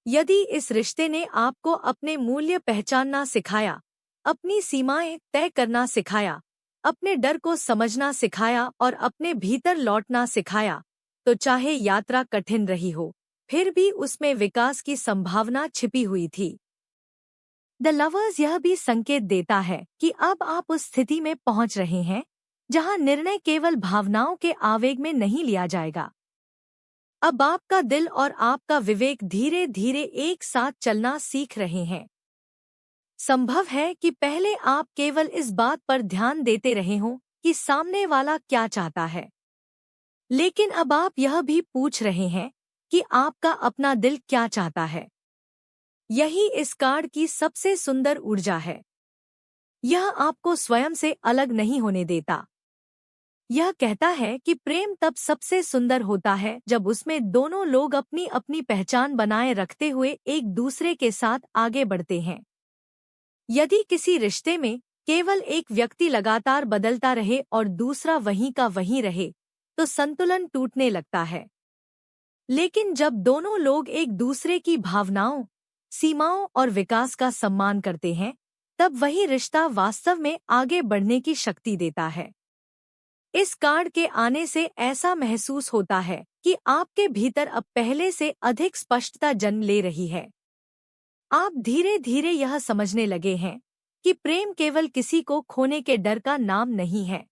यदि इस रिश्ते ने आपको अपने मूल्य पहचानना सिखाया, अपनी सीमाएं तय करना सिखाया, अपने डर को समझना सिखाया और अपने भीतर लौटना सिखाया, तो चाहे यात्रा कठिन रही हो, फिर भी उसमें विकास की संभावना छिपी हुई थी। द लवर्स यह भी संकेत देता है कि अब आप उस स्थिति में पहुंच रहे हैं जहां निर्णय केवल भावनाओं के आवेग में नहीं लिया जाएगा। अब आपका दिल और आपका विवेक धीरे धीरे एक साथ चलना सीख रहे हैं। संभव है कि पहले आप केवल इस बात पर ध्यान देते रहे हों कि सामने वाला क्या चाहता है, लेकिन अब आप यह भी पूछ रहे हैं कि आपका अपना दिल क्या चाहता है। यही इस कार्ड की सबसे सुंदर ऊर्जा है। यह आपको स्वयं से अलग नहीं होने देता। यह कहता है कि प्रेम तब सबसे सुंदर होता है जब उसमें दोनों लोग अपनी अपनी पहचान बनाए रखते हुए एक दूसरे के साथ आगे बढ़ते हैं। यदि किसी रिश्ते में केवल एक व्यक्ति लगातार बदलता रहे और दूसरा वहीं का वहीं रहे, तो संतुलन टूटने लगता है। लेकिन जब दोनों लोग एक दूसरे की भावनाओं, सीमाओं और विकास का सम्मान करते हैं, तब वही रिश्ता वास्तव में आगे बढ़ने की शक्ति देता है। इस कार्ड के आने से ऐसा महसूस होता है कि आपके भीतर अब पहले से अधिक स्पष्टता जन्म ले रही है। आप धीरे धीरे यह समझने लगे हैं कि प्रेम केवल किसी को खोने के डर का नाम नहीं है।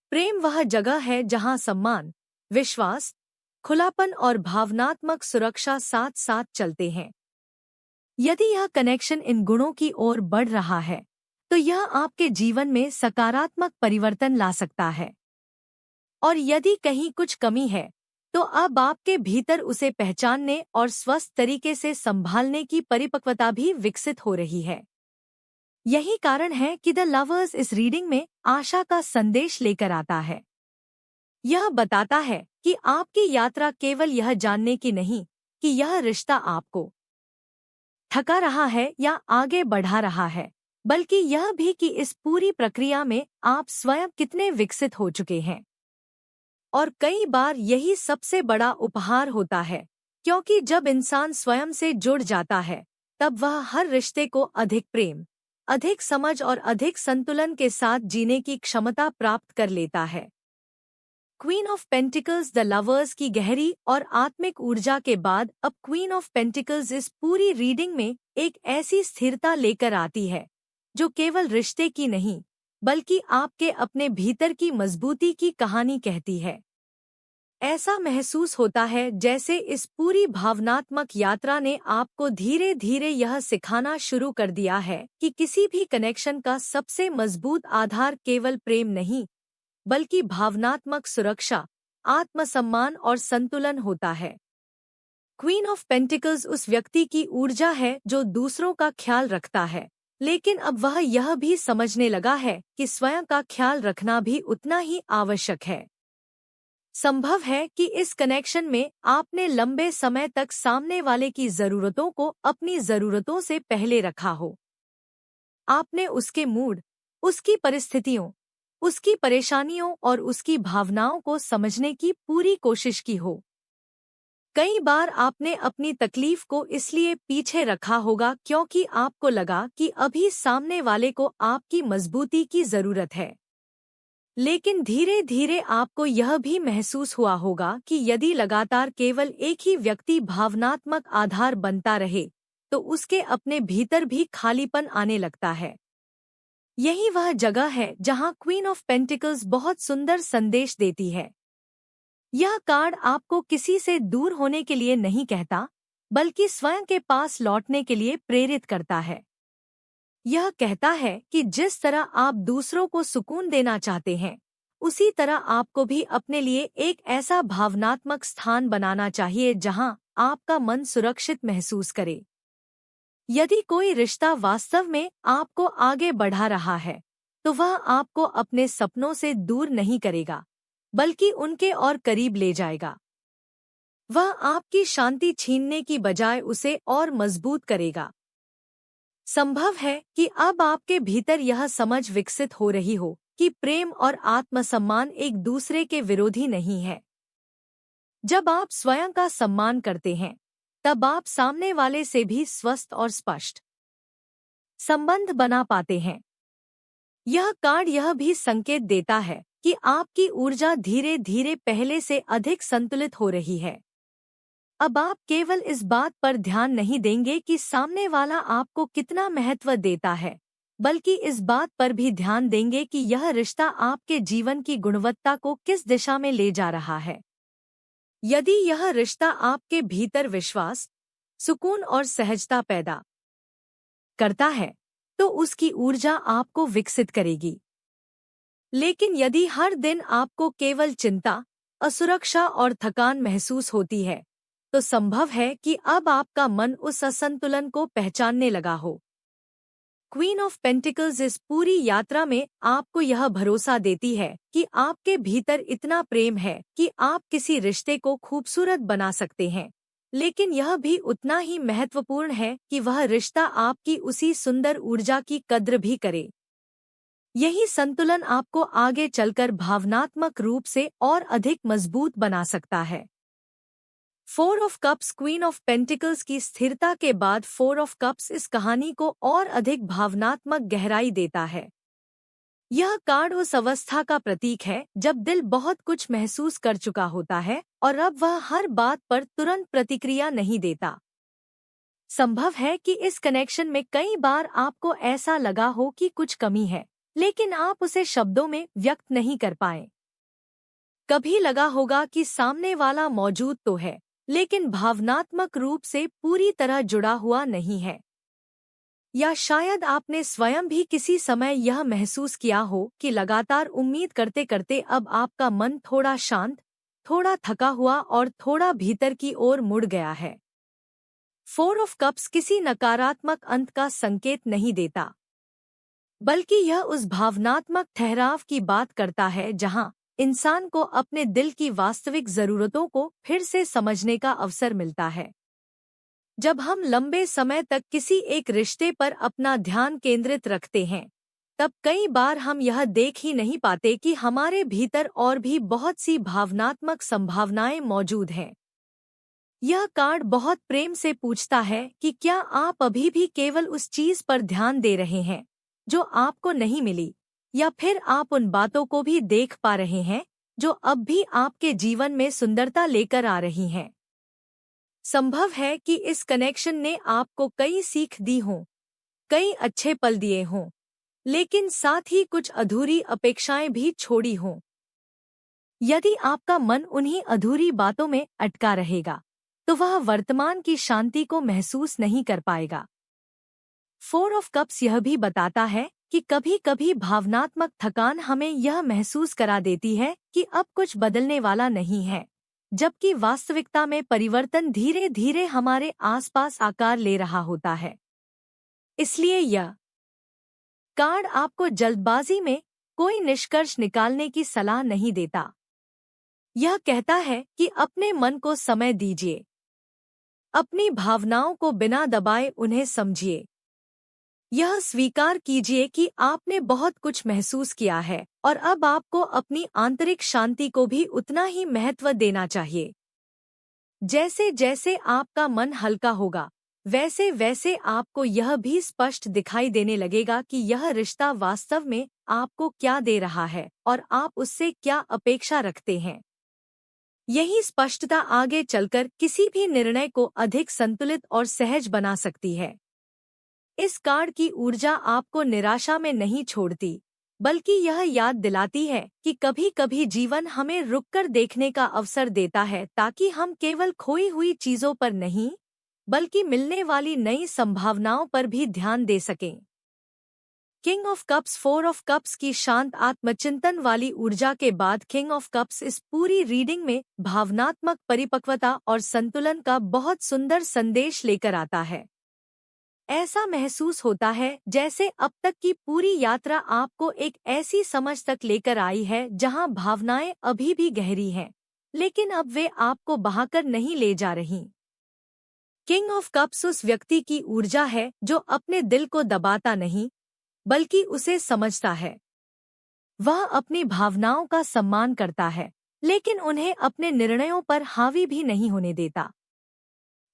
प्रेम वह जगह है जहां सम्मान, विश्वास, खुलापन और भावनात्मक सुरक्षा साथ साथ चलते हैं। यदि यह कनेक्शन इन गुणों की ओर बढ़ रहा है, तो यह आपके जीवन में सकारात्मक परिवर्तन ला सकता है। और यदि कहीं कुछ कमी है, तो अब आपके भीतर उसे पहचानने और स्वस्थ तरीके से संभालने की परिपक्वता भी विकसित हो रही है। यही कारण है कि द लवर्स इस रीडिंग में आशा का संदेश लेकर आता है। यह बताता है कि आपकी यात्रा केवल यह जानने की नहीं कि यह रिश्ता आपको थका रहा है या आगे बढ़ा रहा है, बल्कि यह भी कि इस पूरी प्रक्रिया में आप स्वयं कितने विकसित हो चुके हैं। और कई बार यही सबसे बड़ा उपहार होता है, क्योंकि जब इंसान स्वयं से जुड़ जाता है, तब वह हर रिश्ते को अधिक प्रेम, अधिक समझ और अधिक संतुलन के साथ जीने की क्षमता प्राप्त कर लेता है। Queen of pentacles the lovers की गहरी और आत्मिक ऊर्जा के बाद अब क्वीन ऑफ पेंटिकल्स इस पूरी रीडिंग में एक ऐसी स्थिरता लेकर आती है जो केवल रिश्ते की नहीं, बल्कि आपके अपने भीतर की मजबूती की कहानी कहती है। ऐसा महसूस होता है जैसे इस पूरी भावनात्मक यात्रा ने आपको धीरे धीरे यह सिखाना शुरू कर दिया है कि किसी भी कनेक्शन का सबसे मजबूत आधार केवल प्रेम नहीं, बल्कि भावनात्मक सुरक्षा, आत्मसम्मान और संतुलन होता है। क्वीन ऑफ पेंटिकल्स उस व्यक्ति की ऊर्जा है जो दूसरों का ख्याल रखता है, लेकिन अब वह यह भी समझने लगा है कि स्वयं का ख्याल रखना भी उतना ही आवश्यक है। संभव है कि इस कनेक्शन में आपने लंबे समय तक सामने वाले की जरूरतों को अपनी जरूरतों से पहले रखा हो। आपने उसके मूड, उसकी परिस्थितियों, उसकी परेशानियों और उसकी भावनाओं को समझने की पूरी कोशिश की हो। कई बार आपने अपनी तकलीफ को इसलिए पीछे रखा होगा क्योंकि आपको लगा कि अभी सामने वाले को आपकी मजबूती की जरूरत है। लेकिन धीरे धीरे आपको यह भी महसूस हुआ होगा कि यदि लगातार केवल एक ही व्यक्ति भावनात्मक आधार बनता रहे, तो उसके अपने भीतर भी खालीपन आने लगता है। यही वह जगह है जहां क्वीन ऑफ पेंटिकल्स बहुत सुंदर संदेश देती है। यह कार्ड आपको किसी से दूर होने के लिए नहीं कहता, बल्कि स्वयं के पास लौटने के लिए प्रेरित करता है। यह कहता है कि जिस तरह आप दूसरों को सुकून देना चाहते हैं, उसी तरह आपको भी अपने लिए एक ऐसा भावनात्मक स्थान बनाना चाहिए जहां आपका मन सुरक्षित महसूस करे। यदि कोई रिश्ता वास्तव में आपको आगे बढ़ा रहा है, तो वह आपको अपने सपनों से दूर नहीं करेगा, बल्कि उनके और करीब ले जाएगा। वह आपकी शांति छीनने की बजाय उसे और मजबूत करेगा। संभव है कि अब आपके भीतर यह समझ विकसित हो रही हो कि प्रेम और आत्मसम्मान एक दूसरे के विरोधी नहीं है। जब आप स्वयं का सम्मान करते हैं, तब आप सामने वाले से भी स्वस्थ और स्पष्ट संबंध बना पाते हैं। यह कार्ड यह भी संकेत देता है कि आपकी ऊर्जा धीरे धीरे पहले से अधिक संतुलित हो रही है। अब आप केवल इस बात पर ध्यान नहीं देंगे कि सामने वाला आपको कितना महत्व देता है, बल्कि इस बात पर भी ध्यान देंगे कि यह रिश्ता आपके जीवन की गुणवत्ता को किस दिशा में ले जा रहा है। यदि यह रिश्ता आपके भीतर विश्वास, सुकून और सहजता पैदा करता है, तो उसकी ऊर्जा आपको विकसित करेगी। लेकिन यदि हर दिन आपको केवल चिंता, असुरक्षा और थकान महसूस होती है, तो संभव है कि अब आपका मन उस असंतुलन को पहचानने लगा हो। क्वीन ऑफ पेंटिकल्स इस पूरी यात्रा में आपको यह भरोसा देती है कि आपके भीतर इतना प्रेम है कि आप किसी रिश्ते को खूबसूरत बना सकते हैं, लेकिन यह भी उतना ही महत्वपूर्ण है कि वह रिश्ता आपकी उसी सुंदर ऊर्जा की कद्र भी करे। यही संतुलन आपको आगे चलकर भावनात्मक रूप से और अधिक मजबूत बना सकता है। 4 of cups queen of pentacles की स्थिरता के बाद 4 ऑफ कप्स इस कहानी को और अधिक भावनात्मक गहराई देता है। यह कार्ड उस अवस्था का प्रतीक है जब दिल बहुत कुछ महसूस कर चुका होता है और अब वह हर बात पर तुरंत प्रतिक्रिया नहीं देता। संभव है कि इस कनेक्शन में कई बार आपको ऐसा लगा हो कि कुछ कमी है, लेकिन आप उसे शब्दों में व्यक्त नहीं कर पाए। कभी लगा होगा कि सामने वाला मौजूद तो है, लेकिन भावनात्मक रूप से पूरी तरह जुड़ा हुआ नहीं है। या शायद आपने स्वयं भी किसी समय यह महसूस किया हो कि लगातार उम्मीद करते करते अब आपका मन थोड़ा शांत, थोड़ा थका हुआ और थोड़ा भीतर की ओर मुड़ गया है। 4 ऑफ कप्स किसी नकारात्मक अंत का संकेत नहीं देता, बल्कि यह उस भावनात्मक ठहराव की बात करता है जहां इंसान को अपने दिल की वास्तविक जरूरतों को फिर से समझने का अवसर मिलता है। जब हम लंबे समय तक किसी एक रिश्ते पर अपना ध्यान केंद्रित रखते हैं, तब कई बार हम यह देख ही नहीं पाते कि हमारे भीतर और भी बहुत सी भावनात्मक संभावनाएं मौजूद हैं। यह कार्ड बहुत प्रेम से पूछता है कि क्या आप अभी भी केवल उस चीज पर ध्यान दे रहे हैं जो आपको नहीं मिली, या फिर आप उन बातों को भी देख पा रहे हैं जो अब भी आपके जीवन में सुंदरता लेकर आ रही हैं। संभव है कि इस कनेक्शन ने आपको कई सीख दी हों, कई अच्छे पल दिए हों, लेकिन साथ ही कुछ अधूरी अपेक्षाएं भी छोड़ी हों। यदि आपका मन उन्हीं अधूरी बातों में अटका रहेगा तो वह वर्तमान की शांति को महसूस नहीं कर पाएगा। 4 ऑफ कप्स यह भी बताता है कि कभी कभी भावनात्मक थकान हमें यह महसूस करा देती है कि अब कुछ बदलने वाला नहीं है, जबकि वास्तविकता में परिवर्तन धीरे धीरे हमारे आसपास आकार ले रहा होता है। इसलिए यह कार्ड आपको जल्दबाजी में कोई निष्कर्ष निकालने की सलाह नहीं देता। यह कहता है कि अपने मन को समय दीजिए, अपनी भावनाओं को बिना दबाए उन्हें समझिए। यह स्वीकार कीजिए कि आपने बहुत कुछ महसूस किया है और अब आपको अपनी आंतरिक शांति को भी उतना ही महत्व देना चाहिए। जैसे जैसे आपका मन हल्का होगा, वैसे वैसे आपको यह भी स्पष्ट दिखाई देने लगेगा कि यह रिश्ता वास्तव में आपको क्या दे रहा है और आप उससे क्या अपेक्षा रखते हैं। यही स्पष्टता आगे चलकर किसी भी निर्णय को अधिक संतुलित और सहज बना सकती है। इस कार्ड की ऊर्जा आपको निराशा में नहीं छोड़ती, बल्कि यह याद दिलाती है कि कभी कभी जीवन हमें रुककर देखने का अवसर देता है ताकि हम केवल खोई हुई चीजों पर नहीं, बल्कि मिलने वाली नई संभावनाओं पर भी ध्यान दे सकें। King of cups 4 of cups की शांत आत्मचिंतन वाली ऊर्जा के बाद किंग ऑफ कप्स इस पूरी रीडिंग में भावनात्मक परिपक्वता और संतुलन का बहुत सुंदर संदेश लेकर आता है। ऐसा महसूस होता है जैसे अब तक की पूरी यात्रा आपको एक ऐसी समझ तक लेकर आई है जहां भावनाएं अभी भी गहरी हैं, लेकिन अब वे आपको बहाकर नहीं ले जा रहीं। किंग ऑफ कप्स उस व्यक्ति की ऊर्जा है जो अपने दिल को दबाता नहीं, बल्कि उसे समझता है। वह अपनी भावनाओं का सम्मान करता है, लेकिन उन्हें अपने निर्णयों पर हावी भी नहीं होने देता।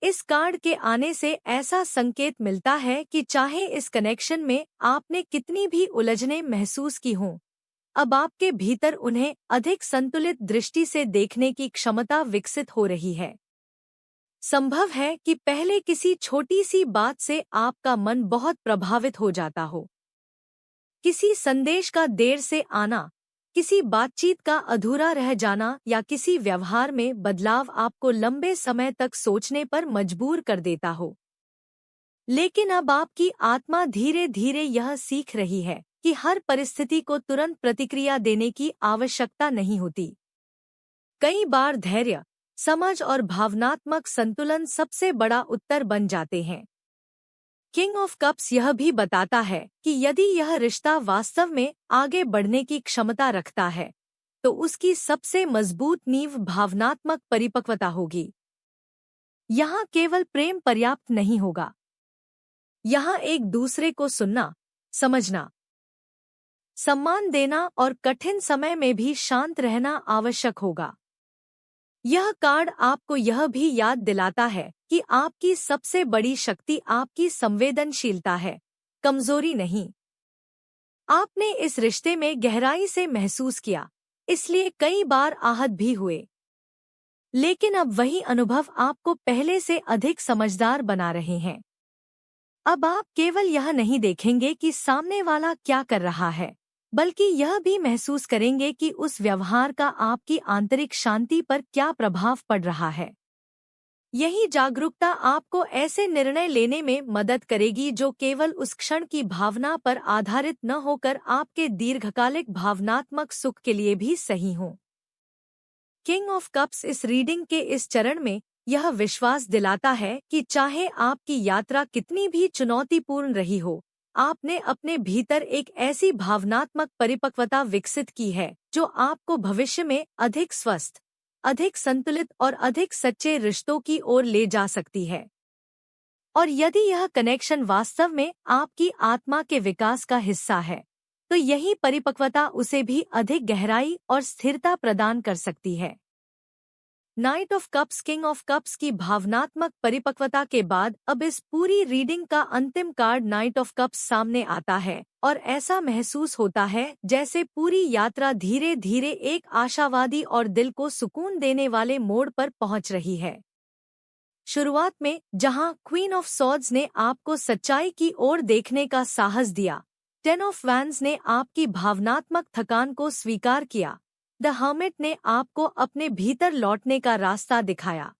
इस कार्ड के आने से ऐसा संकेत मिलता है कि चाहे इस कनेक्शन में आपने कितनी भी उलझनें महसूस की हों, अब आपके भीतर उन्हें अधिक संतुलित दृष्टि से देखने की क्षमता विकसित हो रही है। संभव है कि पहले किसी छोटी सी बात से आपका मन बहुत प्रभावित हो जाता हो। किसी संदेश का देर से आना, किसी बातचीत का अधूरा रह जाना या किसी व्यवहार में बदलाव आपको लंबे समय तक सोचने पर मजबूर कर देता हो। लेकिन अब आपकी आत्मा धीरे धीरे यह सीख रही है कि हर परिस्थिति को तुरंत प्रतिक्रिया देने की आवश्यकता नहीं होती। कई बार धैर्य, समझ और भावनात्मक संतुलन सबसे बड़ा उत्तर बन जाते हैं। किंग ऑफ कप्स यह भी बताता है कि यदि यह रिश्ता वास्तव में आगे बढ़ने की क्षमता रखता है, तो उसकी सबसे मजबूत नींव भावनात्मक परिपक्वता होगी। यहाँ केवल प्रेम पर्याप्त नहीं होगा। यहाँ एक दूसरे को सुनना, समझना, सम्मान देना और कठिन समय में भी शांत रहना आवश्यक होगा। यह कार्ड आपको यह भी याद दिलाता है कि आपकी सबसे बड़ी शक्ति आपकी संवेदनशीलता है, कमजोरी नहीं। आपने इस रिश्ते में गहराई से महसूस किया, इसलिए कई बार आहत भी हुए। लेकिन अब वही अनुभव आपको पहले से अधिक समझदार बना रहे हैं। अब आप केवल यह नहीं देखेंगे कि सामने वाला क्या कर रहा है, बल्कि यह भी महसूस करेंगे कि उस व्यवहार का आपकी आंतरिक शांति पर क्या प्रभाव पड़ रहा है। यही जागरूकता आपको ऐसे निर्णय लेने में मदद करेगी जो केवल उस क्षण की भावना पर आधारित न होकर आपके दीर्घकालिक भावनात्मक सुख के लिए भी सही हों। किंग ऑफ कप्स इस रीडिंग के इस चरण में यह विश्वास दिलाता है कि चाहे आपकी यात्रा कितनी भी चुनौतीपूर्ण रही हो, आपने अपने भीतर एक ऐसी भावनात्मक परिपक्वता विकसित की है जो आपको भविष्य में अधिक स्वस्थ, अधिक संतुलित और अधिक सच्चे रिश्तों की ओर ले जा सकती है। और यदि यह कनेक्शन वास्तव में आपकी आत्मा के विकास का हिस्सा है, तो यही परिपक्वता उसे भी अधिक गहराई और स्थिरता प्रदान कर सकती है। Night of cups king of cups की भावनात्मक परिपक्वता के बाद अब इस पूरी रीडिंग का अंतिम कार्ड नाइट ऑफ कप्स सामने आता है और ऐसा महसूस होता है जैसे पूरी यात्रा धीरे धीरे एक आशावादी और दिल को सुकून देने वाले मोड़ पर पहुंच रही है। शुरुआत में जहां क्वीन ऑफ सॉर्ड्स ने आपको सच्चाई की ओर देखने का साहस दिया, 10 ऑफ वैंड्स ने आपकी भावनात्मक थकान को स्वीकार किया, द हर्मिट ने आपको अपने भीतर लौटने का रास्ता दिखाया।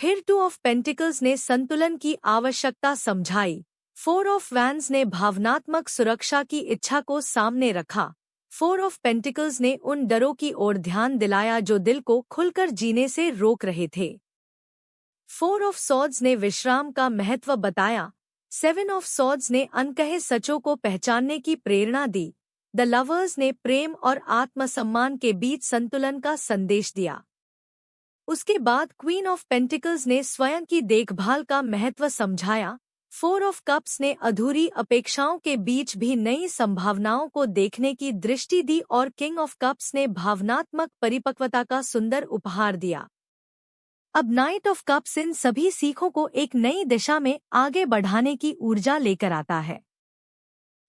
फिर टू ऑफ पेंटिकल्स ने संतुलन की आवश्यकता समझाई। फोर ऑफ वैंड्स ने भावनात्मक सुरक्षा की इच्छा को सामने रखा। फोर ऑफ पेंटिकल्स ने उन डरों की ओर ध्यान दिलाया जो दिल को खुलकर जीने से रोक रहे थे। फोर ऑफ सॉर्ड्स ने विश्राम का महत्व बताया। सेवन ऑफ सॉर्ड्स ने अनकहे सचों को पहचानने की प्रेरणा दी। द लवर्स ने प्रेम और आत्मसम्मान के बीच संतुलन का संदेश दिया। उसके बाद क्वीन ऑफ पेंटिकल्स ने स्वयं की देखभाल का महत्व समझाया। फोर ऑफ कप्स ने अधूरी अपेक्षाओं के बीच भी नई संभावनाओं को देखने की दृष्टि दी और किंग ऑफ कप्स ने भावनात्मक परिपक्वता का सुंदर उपहार दिया। अब नाइट ऑफ कप्स इन सभी सीखों को एक नई दिशा में आगे बढ़ाने की ऊर्जा लेकर आता है।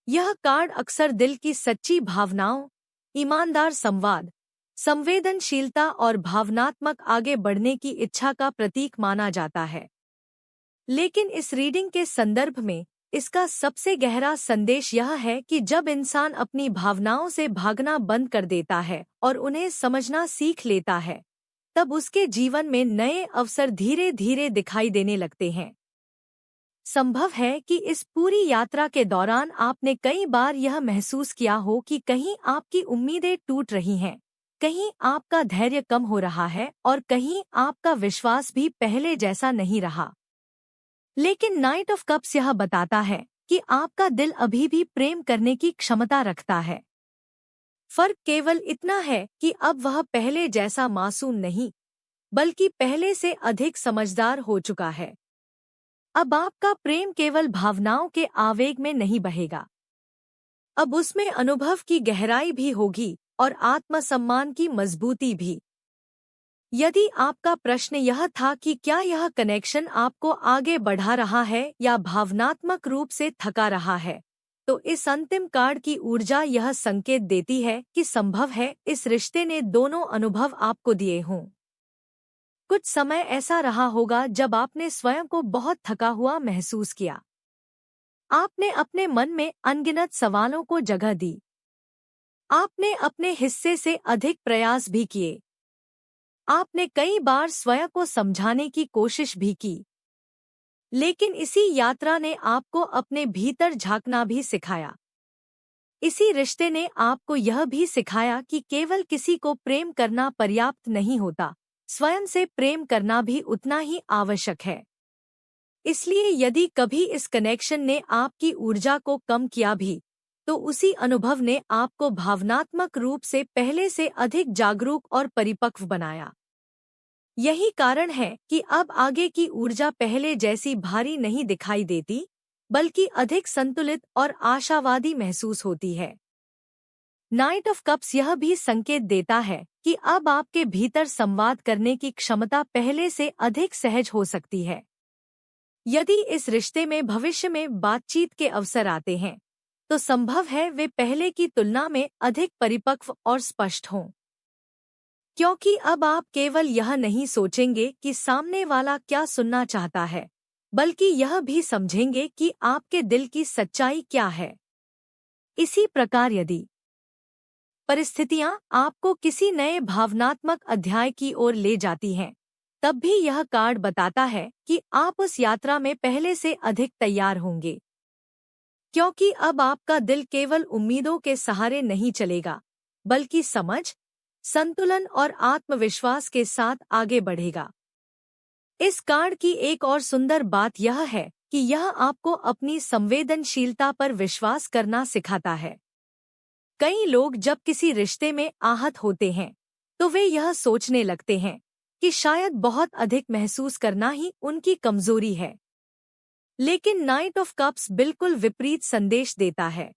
यह कार्ड अक्सर दिल की सच्ची भावनाओं, ईमानदार संवाद, संवेदनशीलता और भावनात्मक आगे बढ़ने की इच्छा का प्रतीक माना जाता है। लेकिन इस रीडिंग के संदर्भ में इसका सबसे गहरा संदेश यह है कि जब इंसान अपनी भावनाओं से भागना बंद कर देता है और उन्हें समझना सीख लेता है, तब उसके जीवन में नए अवसर धीरे धीरे दिखाई देने लगते हैं। संभव है कि इस पूरी यात्रा के दौरान आपने कई बार यह महसूस किया हो कि कहीं आपकी उम्मीदें टूट रही हैं, कहीं आपका धैर्य कम हो रहा है और कहीं आपका विश्वास भी पहले जैसा नहीं रहा। लेकिन नाइट ऑफ कप्स यह बताता है कि आपका दिल अभी भी प्रेम करने की क्षमता रखता है। फर्क केवल इतना है कि अब वह पहले जैसा मासूम नहीं, बल्कि पहले से अधिक समझदार हो चुका है। अब आपका प्रेम केवल भावनाओं के आवेग में नहीं बहेगा। अब उसमें अनुभव की गहराई भी होगी और आत्मसम्मान की मजबूती भी। यदि आपका प्रश्न यह था कि क्या यह कनेक्शन आपको आगे बढ़ा रहा है या भावनात्मक रूप से थका रहा है, तो इस अंतिम कार्ड की ऊर्जा यह संकेत देती है कि संभव है इस रिश्ते ने दोनों अनुभव आपको दिए हों। कुछ समय ऐसा रहा होगा जब आपने स्वयं को बहुत थका हुआ महसूस किया। आपने अपने मन में अनगिनत सवालों को जगह दी। आपने अपने हिस्से से अधिक प्रयास भी किए। आपने कई बार स्वयं को समझाने की कोशिश भी की। लेकिन इसी यात्रा ने आपको अपने भीतर झांकना भी सिखाया। इसी रिश्ते ने आपको यह भी सिखाया कि केवल किसी को प्रेम करना पर्याप्त नहीं होता, स्वयं से प्रेम करना भी उतना ही आवश्यक है। इसलिए यदि कभी इस कनेक्शन ने आपकी ऊर्जा को कम किया भी, तो उसी अनुभव ने आपको भावनात्मक रूप से पहले से अधिक जागरूक और परिपक्व बनाया। यही कारण है कि अब आगे की ऊर्जा पहले जैसी भारी नहीं दिखाई देती, बल्कि अधिक संतुलित और आशावादी महसूस होती है। नाइट ऑफ कप्स यह भी संकेत देता है कि अब आपके भीतर संवाद करने की क्षमता पहले से अधिक सहज हो सकती है। यदि इस रिश्ते में भविष्य में बातचीत के अवसर आते हैं, तो संभव है वे पहले की तुलना में अधिक परिपक्व और स्पष्ट हों। क्योंकि अब आप केवल यह नहीं सोचेंगे कि सामने वाला क्या सुनना चाहता है, बल्कि यह भी समझेंगे कि आपके दिल की सच्चाई क्या है। इसी प्रकार यदि परिस्थितियां आपको किसी नए भावनात्मक अध्याय की ओर ले जाती हैं, तब भी यह कार्ड बताता है कि आप उस यात्रा में पहले से अधिक तैयार होंगे। क्योंकि अब आपका दिल केवल उम्मीदों के सहारे नहीं चलेगा, बल्कि समझ, संतुलन और आत्मविश्वास के साथ आगे बढ़ेगा। इस कार्ड की एक और सुंदर बात यह है कि यह आपको अपनी संवेदनशीलता पर विश्वास करना सिखाता है। कई लोग जब किसी रिश्ते में आहत होते हैं, तो वे यह सोचने लगते हैं कि शायद बहुत अधिक महसूस करना ही उनकी कमजोरी है। लेकिन नाइट ऑफ कप्स बिल्कुल विपरीत संदेश देता है।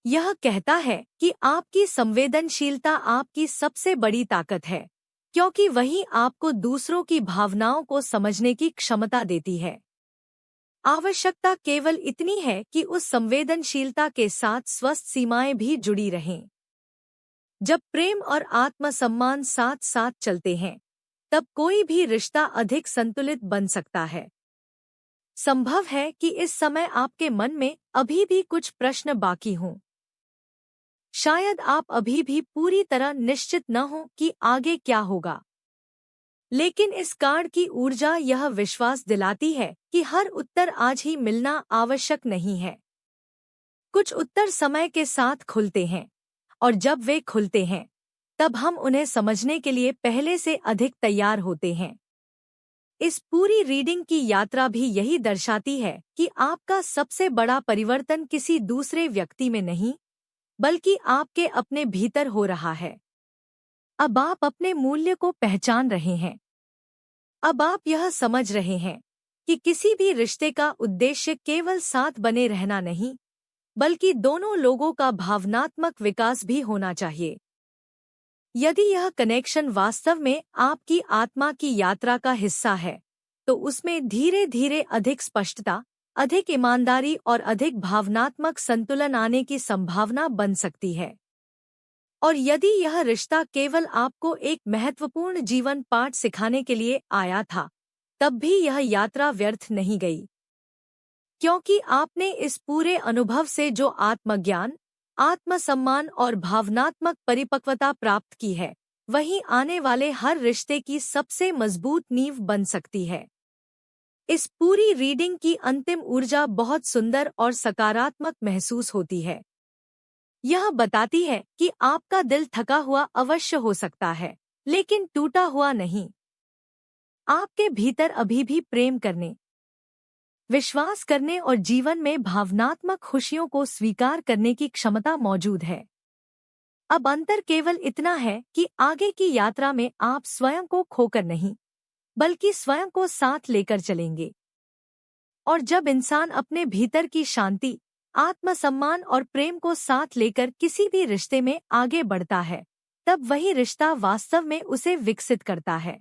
यह कहता है कि आपकी संवेदनशीलता आपकी सबसे बड़ी ताकत है, क्योंकि वही आपको दूसरों की भावनाओं को समझने की क्षमता देती है। आवश्यकता केवल इतनी है कि उस संवेदनशीलता के साथ स्वस्थ सीमाएं भी जुड़ी रहें। जब प्रेम और आत्मसम्मान साथ साथ चलते हैं, तब कोई भी रिश्ता अधिक संतुलित बन सकता है। संभव है कि इस समय आपके मन में अभी भी कुछ प्रश्न बाकी हों। शायद आप अभी भी पूरी तरह निश्चित न हो कि आगे क्या होगा, लेकिन इस कार्ड की ऊर्जा यह विश्वास दिलाती है कि हर उत्तर आज ही मिलना आवश्यक नहीं है। कुछ उत्तर समय के साथ खुलते हैं, और जब वे खुलते हैं तब हम उन्हें समझने के लिए पहले से अधिक तैयार होते हैं। इस पूरी रीडिंग की यात्रा भी यही दर्शाती है कि आपका सबसे बड़ा परिवर्तन किसी दूसरे व्यक्ति में नहीं, बल्कि आपके अपने भीतर हो रहा है। अब आप अपने मूल्य को पहचान रहे हैं। अब आप यह समझ रहे हैं कि किसी भी रिश्ते का उद्देश्य केवल साथ बने रहना नहीं, बल्कि दोनों लोगों का भावनात्मक विकास भी होना चाहिए। यदि यह कनेक्शन वास्तव में आपकी आत्मा की यात्रा का हिस्सा है, तो उसमें धीरे धीरे अधिक स्पष्टता, अधिक ईमानदारी और अधिक भावनात्मक संतुलन आने की संभावना बन सकती है। और यदि यह रिश्ता केवल आपको एक महत्वपूर्ण जीवन पाठ सिखाने के लिए आया था, तब भी यह यात्रा व्यर्थ नहीं गई, क्योंकि आपने इस पूरे अनुभव से जो आत्मज्ञान, आत्मसम्मान और भावनात्मक परिपक्वता प्राप्त की है, वही आने वाले हर रिश्ते की सबसे मजबूत नींव बन सकती है। इस पूरी रीडिंग की अंतिम ऊर्जा बहुत सुंदर और सकारात्मक महसूस होती है। यह बताती है कि आपका दिल थका हुआ अवश्य हो सकता है, लेकिन टूटा हुआ नहीं। आपके भीतर अभी भी प्रेम करने, विश्वास करने और जीवन में भावनात्मक खुशियों को स्वीकार करने की क्षमता मौजूद है। अब अंतर केवल इतना है कि आगे की यात्रा में आप स्वयं को खोकर नहीं, बल्कि स्वयं को साथ लेकर चलेंगे। और जब इंसान अपने भीतर की शांति, आत्मसम्मान और प्रेम को साथ लेकर किसी भी रिश्ते में आगे बढ़ता है, तब वही रिश्ता वास्तव में उसे विकसित करता है।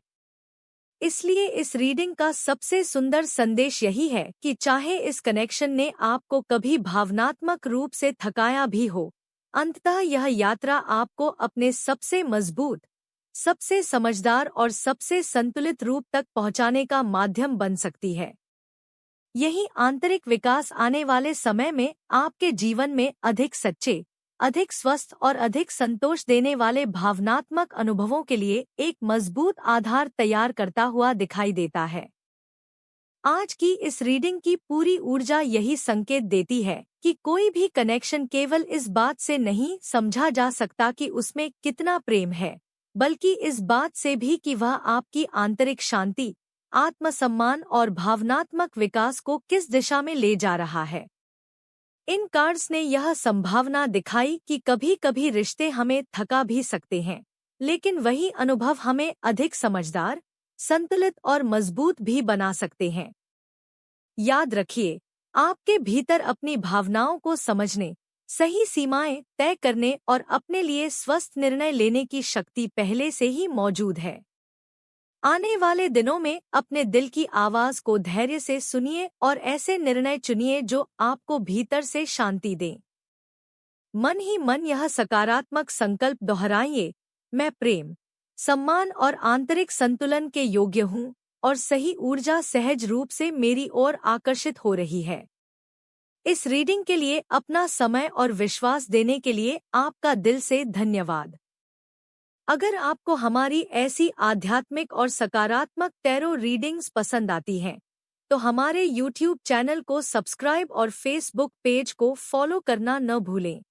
इसलिए इस रीडिंग का सबसे सुंदर संदेश यही है कि चाहे इस कनेक्शन ने आपको कभी भावनात्मक रूप से थकाया भी हो, अंततः यह यात्रा आपको अपने सबसे मजबूत, सबसे समझदार और सबसे संतुलित रूप तक पहुंचाने का माध्यम बन सकती है। यही आंतरिक विकास आने वाले समय में आपके जीवन में अधिक सच्चे, अधिक स्वस्थ और अधिक संतोष देने वाले भावनात्मक अनुभवों के लिए एक मजबूत आधार तैयार करता हुआ दिखाई देता है। आज की इस रीडिंग की पूरी ऊर्जा यही संकेत देती है कि कोई भी कनेक्शन केवल इस बात से नहीं समझा जा सकता कि उसमें कितना प्रेम है, बल्कि इस बात से भी कि वह आपकी आंतरिक शांति, आत्मसम्मान और भावनात्मक विकास को किस दिशा में ले जा रहा है। इन कार्ड्स ने यह संभावना दिखाई कि कभी-कभी रिश्ते हमें थका भी सकते हैं, लेकिन वही अनुभव हमें अधिक समझदार, संतुलित और मजबूत भी बना सकते हैं। याद रखिए, आपके भीतर अपनी भावनाओं को समझने, सही सीमाएं तय करने और अपने लिए स्वस्थ निर्णय लेने की शक्ति पहले से ही मौजूद है। आने वाले दिनों में अपने दिल की आवाज को धैर्य से सुनिए और ऐसे निर्णय चुनिए जो आपको भीतर से शांति दें। मन ही मन यह सकारात्मक संकल्प दोहराइए, मैं प्रेम, सम्मान और आंतरिक संतुलन के योग्य हूँ और सही ऊर्जा सहज रूप से मेरी ओर आकर्षित हो रही है। इस रीडिंग के लिए अपना समय और विश्वास देने के लिए आपका दिल से धन्यवाद। अगर आपको हमारी ऐसी आध्यात्मिक और सकारात्मक टैरो रीडिंग्स पसंद आती हैं, तो हमारे YouTube चैनल को सब्सक्राइब और Facebook पेज को फॉलो करना न भूलें।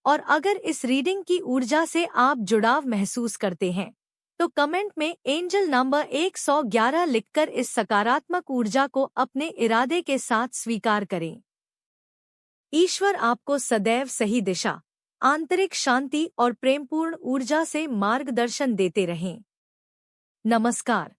और अगर इस रीडिंग की ऊर्जा से आप जुड़ाव महसूस करते हैं, तो कमेंट में एंजल नंबर 111 लिखकर इस सकारात्मक ऊर्जा को अपने इरादे के साथ स्वीकार करें। ईश्वर आपको सदैव सही दिशा, आंतरिक शांति और प्रेमपूर्ण ऊर्जा से मार्गदर्शन देते रहें। नमस्कार।